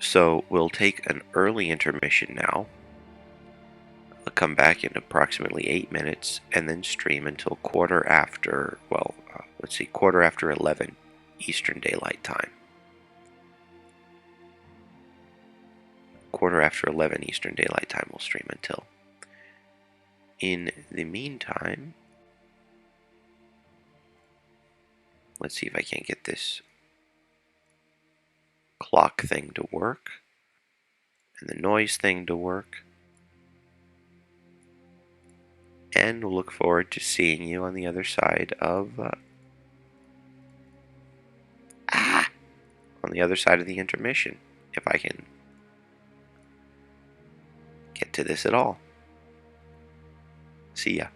So we'll take an early intermission now. I'll come back in approximately 8 minutes and then stream until quarter after 11 Eastern Daylight Time. Quarter after 11 Eastern Daylight Time we'll stream until. In the meantime, let's see if I can't get this clock thing to work and the noise thing to work. And we'll look forward to seeing you on the other side of on the other side of the intermission, if I can get to this at all. See ya.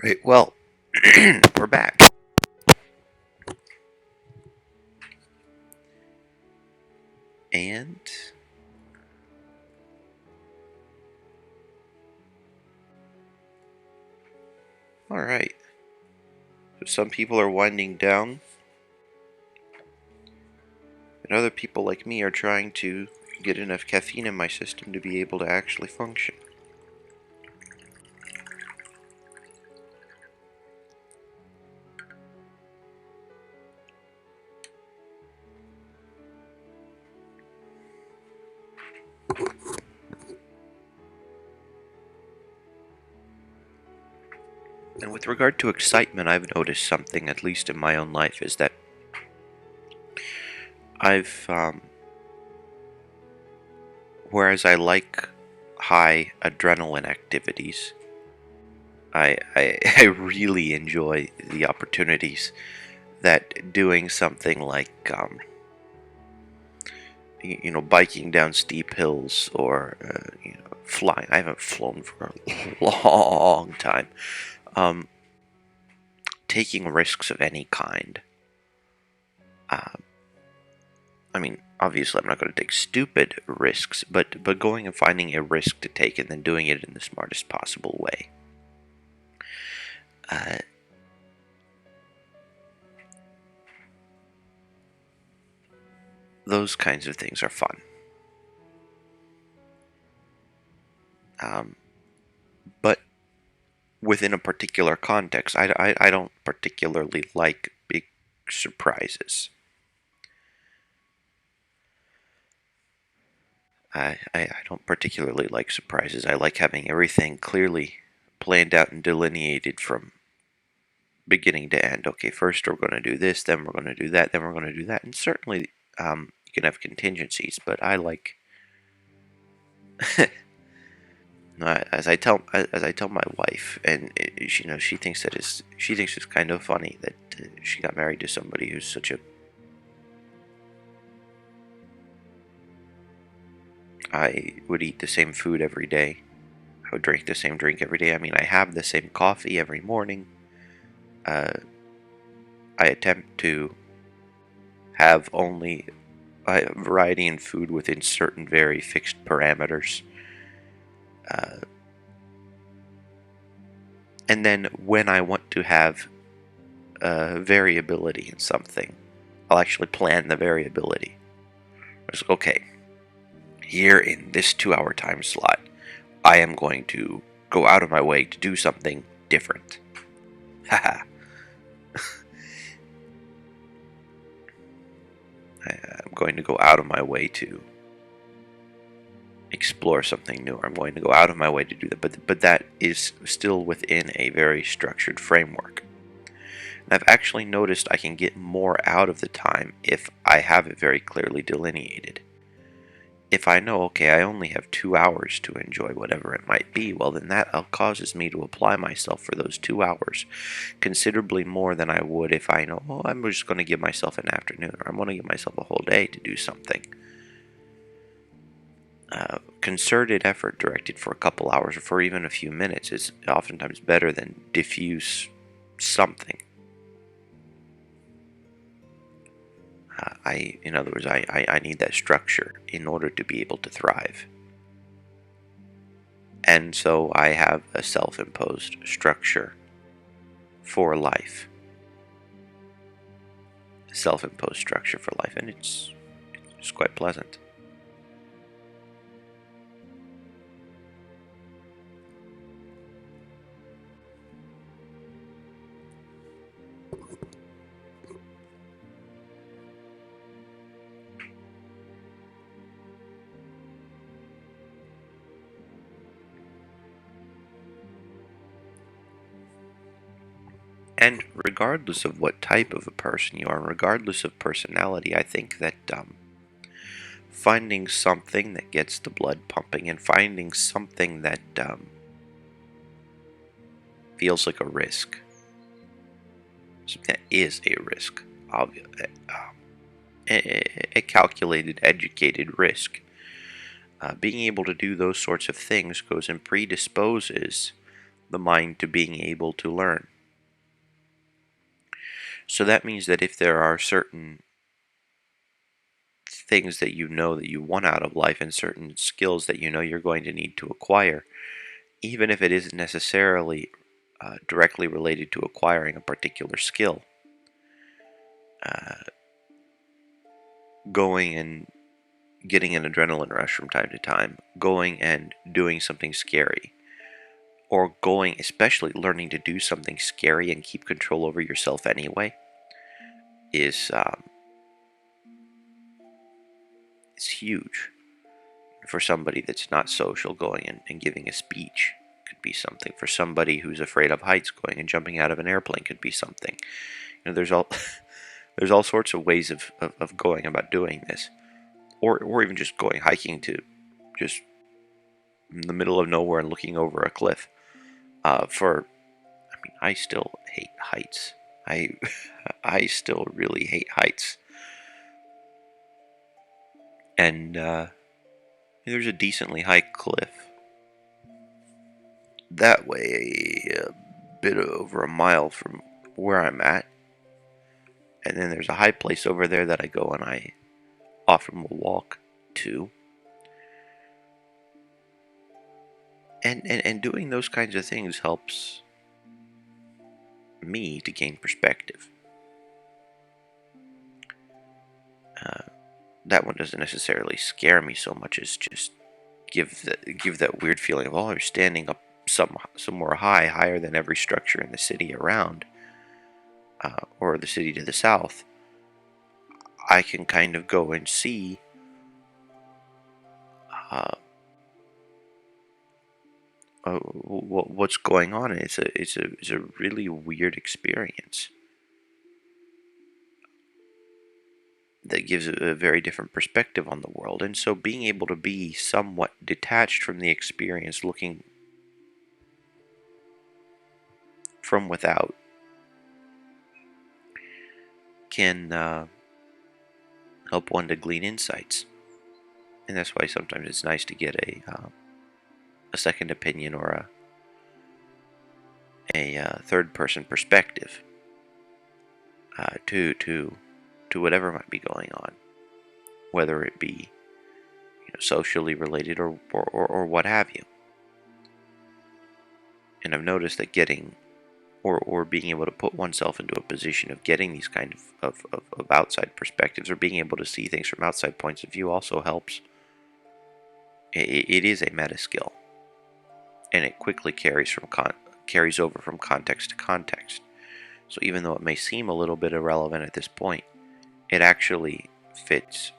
Right, well, we're back. And alright. So some people are winding down, and other people like me are trying to get enough caffeine in my system to be able to actually function. And with regard to excitement, I've noticed something, at least in my own life, is that I've, whereas I like high adrenaline activities, I really enjoy the opportunities that doing something like, biking down steep hills or, flying. I haven't flown for a long time. Um, Taking risks of any kind. Uh, I mean, obviously, I'm not going to take stupid risks, but going and finding a risk to take and then doing it in the smartest possible way. Uh, those kinds of things are fun. But within a particular context, I don't particularly like big surprises. I don't particularly like surprises. I like having everything clearly planned out and delineated from beginning to end. Okay, first we're going to do this, then we're going to do that, then we're going to do that. And certainly you can have contingencies, but I like, as I tell my wife, and she thinks she thinks it's kind of funny that she got married to somebody who's such a. I would eat the same food every day. I would drink the same drink every day. I mean, I have the same coffee every morning. Uh, I attempt to have only a variety in food within certain very fixed parameters. Uh, and then when I want to have variability in something, I'll actually plan the variability. It's okay, here in this 2-hour time slot, I am going to go out of my way to do something different. Haha. I'm going to go out of my way to explore something new. I'm going to go out of my way to do that, but that is still within a very structured framework. And I've actually noticed I can get more out of the time if I have it very clearly delineated. If I know, okay, I only have 2 hours to enjoy whatever it might be, well, then that causes me to apply myself for those 2 hours considerably more than I would if I know, oh, I'm just going to give myself an afternoon, or I'm going to give myself a whole day to do something. Concerted effort directed for a couple hours or for even a few minutes is oftentimes better than diffuse something. In other words, I need that structure in order to be able to thrive. And so I have a self-imposed structure for life. Self-imposed structure for life, and it's quite pleasant. And regardless of what type of a person you are, regardless of personality, I think that finding something that gets the blood pumping and finding something that feels like a risk, something that is a risk, a calculated, educated risk. Being able to do those sorts of things goes and predisposes the mind to being able to learn. So that means that if there are certain things that you know that you want out of life and certain skills that you know you're going to need to acquire, even if it isn't necessarily directly related to acquiring a particular skill, uh, going and getting an adrenaline rush from time to time, going and doing something scary, or going, especially learning to do something scary and keep control over yourself anyway, is huge. For somebody that's not social, going and giving a speech could be something. For somebody who's afraid of heights, going and jumping out of an airplane could be something. There's all there's all sorts of ways of going about doing this, or even just going hiking to just in the middle of nowhere and looking over a cliff. I still hate heights. I I still really hate heights. And there's a decently high cliff that way, a bit over a mile from where I'm at. And then there's a high place over there that I go and I often will walk to. And doing those kinds of things helps me to gain perspective. That one doesn't necessarily scare me so much as just give that weird feeling of, oh, I'm standing up somewhere higher than every structure in the city around, or the city to the south. I can kind of go and see uh, what's going on. It's a really weird experience that gives a very different perspective on the world. And so being able to be somewhat detached from the experience, looking from without, can help one to glean insights. And that's why sometimes it's nice to get a second opinion or a third person perspective to whatever might be going on, whether it be socially related or what have you. And I've noticed that getting or being able to put oneself into a position of getting these kind of outside perspectives, or being able to see things from outside points of view, also helps. It is a meta skill, and it quickly carries over from context to context. So even though it may seem a little bit irrelevant at this point, it actually fits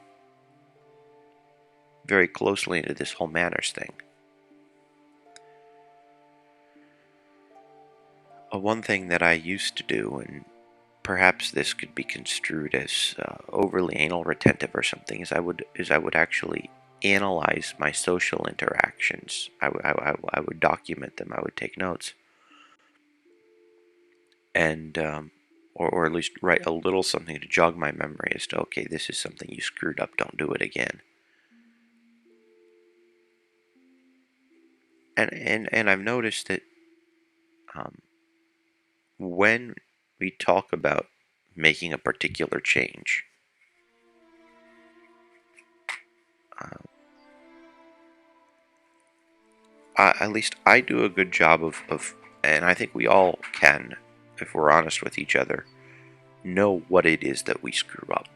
very closely into this whole manners thing. One thing that I used to do, and perhaps this could be construed as overly anal retentive or something, is I would actually analyze my social interactions. I would document them. I would take notes, and or at least write a little something to jog my memory as to, okay, this is something you screwed up. Don't do it again. And I've noticed that when we talk about making a particular change, at least I do a good job of, and I think we all can, if we're honest with each other, know what it is that we screw up.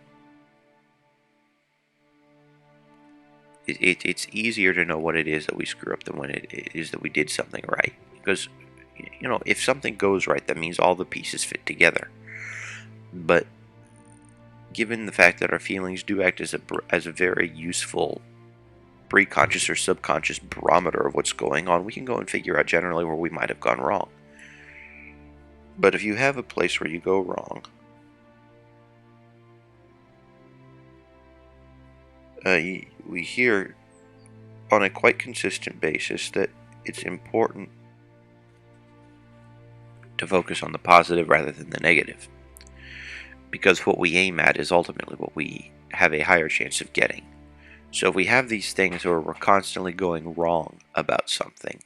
It's easier to know what it is that we screw up than when it is that we did something right. Because, if something goes right, that means all the pieces fit together. But given the fact that our feelings do act as a very useful preconscious or subconscious barometer of what's going on, we can go and figure out generally where we might have gone wrong. But if you have a place where you go wrong, we hear on a quite consistent basis that it's important to focus on the positive rather than the negative, because what we aim at is ultimately what we have a higher chance of getting. So if we have these things where we're constantly going wrong about something,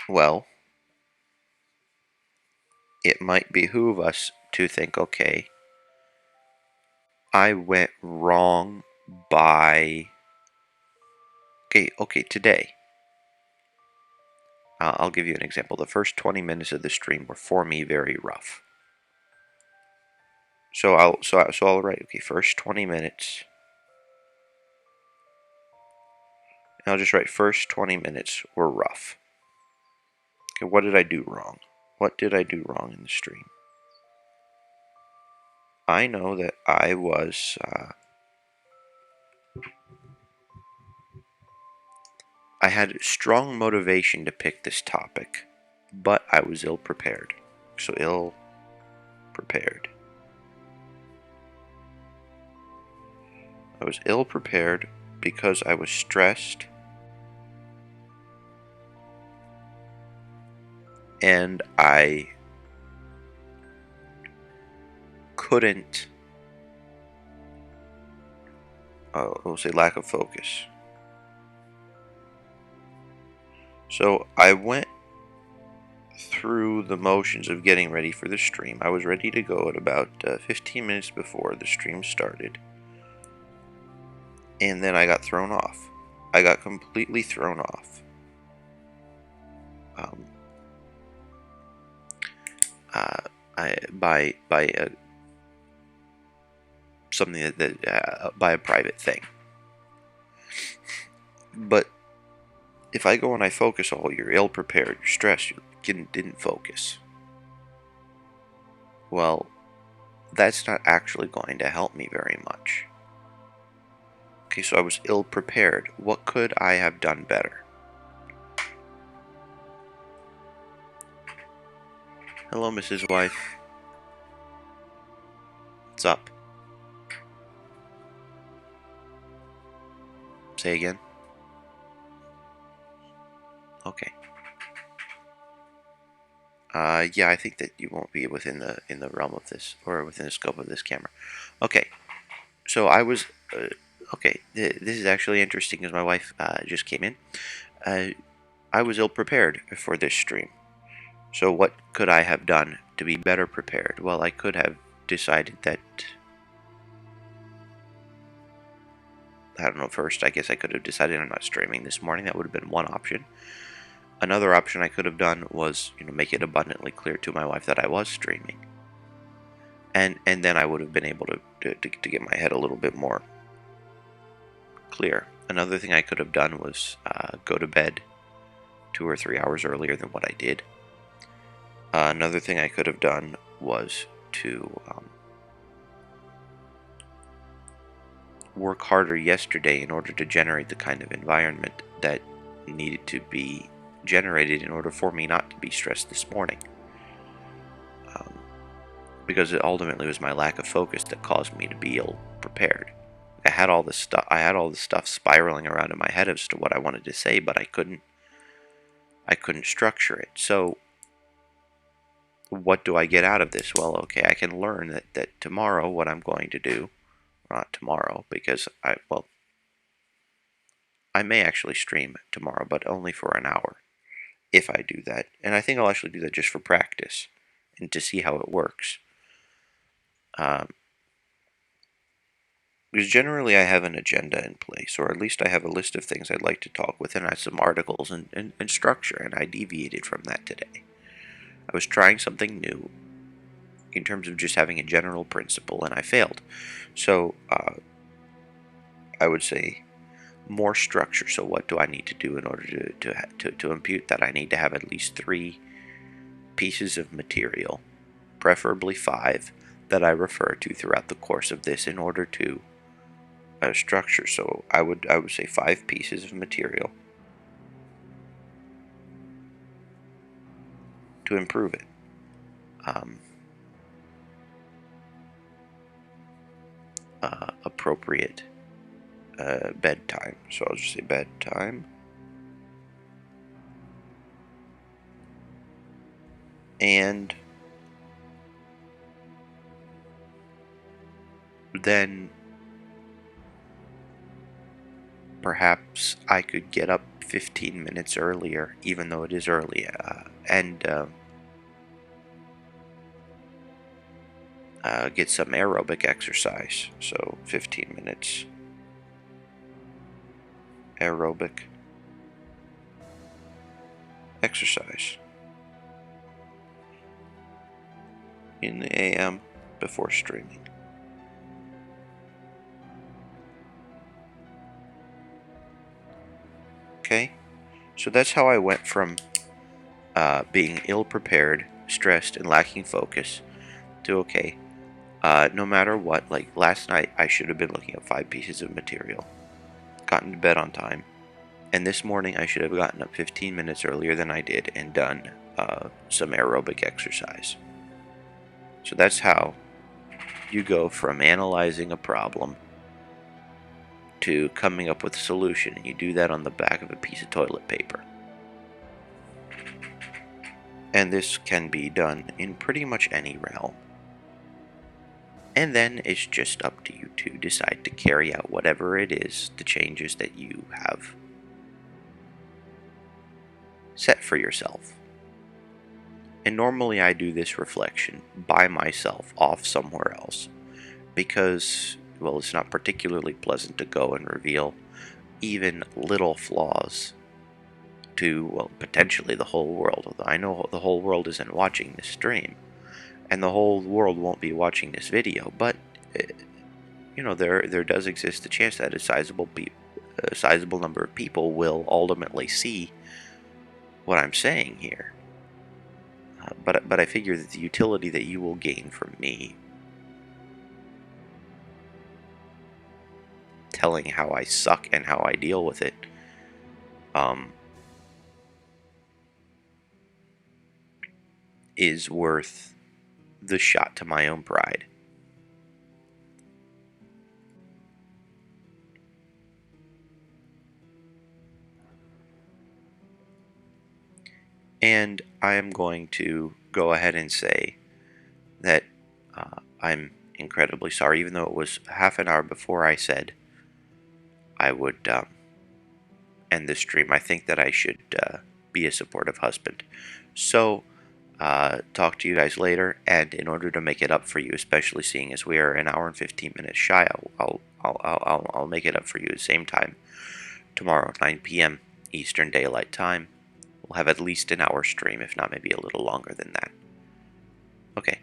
Well, it might behoove us to think, okay, I went wrong by. Okay, today. I'll give you an example. The first 20 minutes of the stream were for me very rough. So I'll write, okay, first 20 minutes. And I'll just write first 20 minutes were rough. Okay, what did I do wrong? What did I do wrong in the stream? I know that I was I had strong motivation to pick this topic, but I was ill prepared. So ill prepared. I was ill prepared because I was stressed and I couldn't, we'll say lack of focus. So I went through the motions of getting ready for the stream. I was ready to go at about 15 minutes before the stream started. And then I got thrown off. I got completely thrown off. By something by a private thing. But if I go and I focus, oh, you're ill prepared, you're stressed, you didn't focus. Well, that's not actually going to help me very much. Okay, so I was ill prepared. What could I have done better? Hello, Mrs. Wife. What's up? Say again. Okay. Yeah, I think that you won't be within the realm of this, or within the scope of this camera. Okay. So I was okay. This is actually interesting because my wife just came in. I was ill prepared for this stream. So what could I have done to be better prepared? Well, I could have decided that, I don't know, first I guess I could have decided I'm not streaming this morning. That would have been one option. Another option I could have done was, make it abundantly clear to my wife that I was streaming. And then I would have been able to get my head a little bit more clear. Another thing I could have done was go to bed 2 or 3 hours earlier than what I did. Another thing I could have done was to work harder yesterday in order to generate the kind of environment that needed to be generated in order for me not to be stressed this morning. Because it ultimately was my lack of focus that caused me to be ill prepared. I had all this stuff spiraling around in my head as to what I wanted to say, but I couldn't structure it. So what do I get out of this? Well, okay, I can learn that tomorrow what I'm going to do, not tomorrow, because I may actually stream tomorrow, but only for an hour if I do that. And I think I'll actually do that just for practice and to see how it works. Because generally I have an agenda in place, or at least I have a list of things I'd like to talk with, and I have some articles and structure, and I deviated from that today. I was trying something new in terms of just having a general principle, and I failed. So I would say more structure. So what do I need to do in order to impute that? I need to have at least 3 pieces of material, preferably 5, that I refer to throughout the course of this in order to structure. So I would say 5 pieces of material to improve it. Appropriate bedtime. So I'll just say bedtime. And then perhaps I could get up 15 minutes earlier, even though it is early, and get some aerobic exercise. So 15 minutes aerobic exercise in the AM before streaming. Okay, so that's how I went from being ill-prepared, stressed, and lacking focus to, okay, no matter what, like last night I should have been looking at 5 pieces of material, gotten to bed on time, and this morning I should have gotten up 15 minutes earlier than I did and done some aerobic exercise. So that's how you go from analyzing a problem to coming up with a solution, and you do that on the back of a piece of toilet paper. And this can be done in pretty much any realm. And then it's just up to you to decide to carry out whatever it is, the changes that you have set for yourself. And normally I do this reflection by myself off somewhere else because, well, it's not particularly pleasant to go and reveal even little flaws to, well, potentially the whole world. Although I know the whole world isn't watching this stream, and the whole world won't be watching this video, but there does exist a chance that a sizable number of people will ultimately see what I'm saying here. But I figure that the utility that you will gain from me telling how I suck and how I deal with it, is worth the shot to my own pride. And I am going to go ahead and say that I'm incredibly sorry, even though it was half an hour before I said I would end the stream. I think that I should be a supportive husband. So, talk to you guys later, and in order to make it up for you, especially seeing as we are an hour and 15 minutes shy, I'll make it up for you at the same time tomorrow, 9 p.m. Eastern Daylight Time. We'll have at least an hour stream, if not maybe a little longer than that. Okay.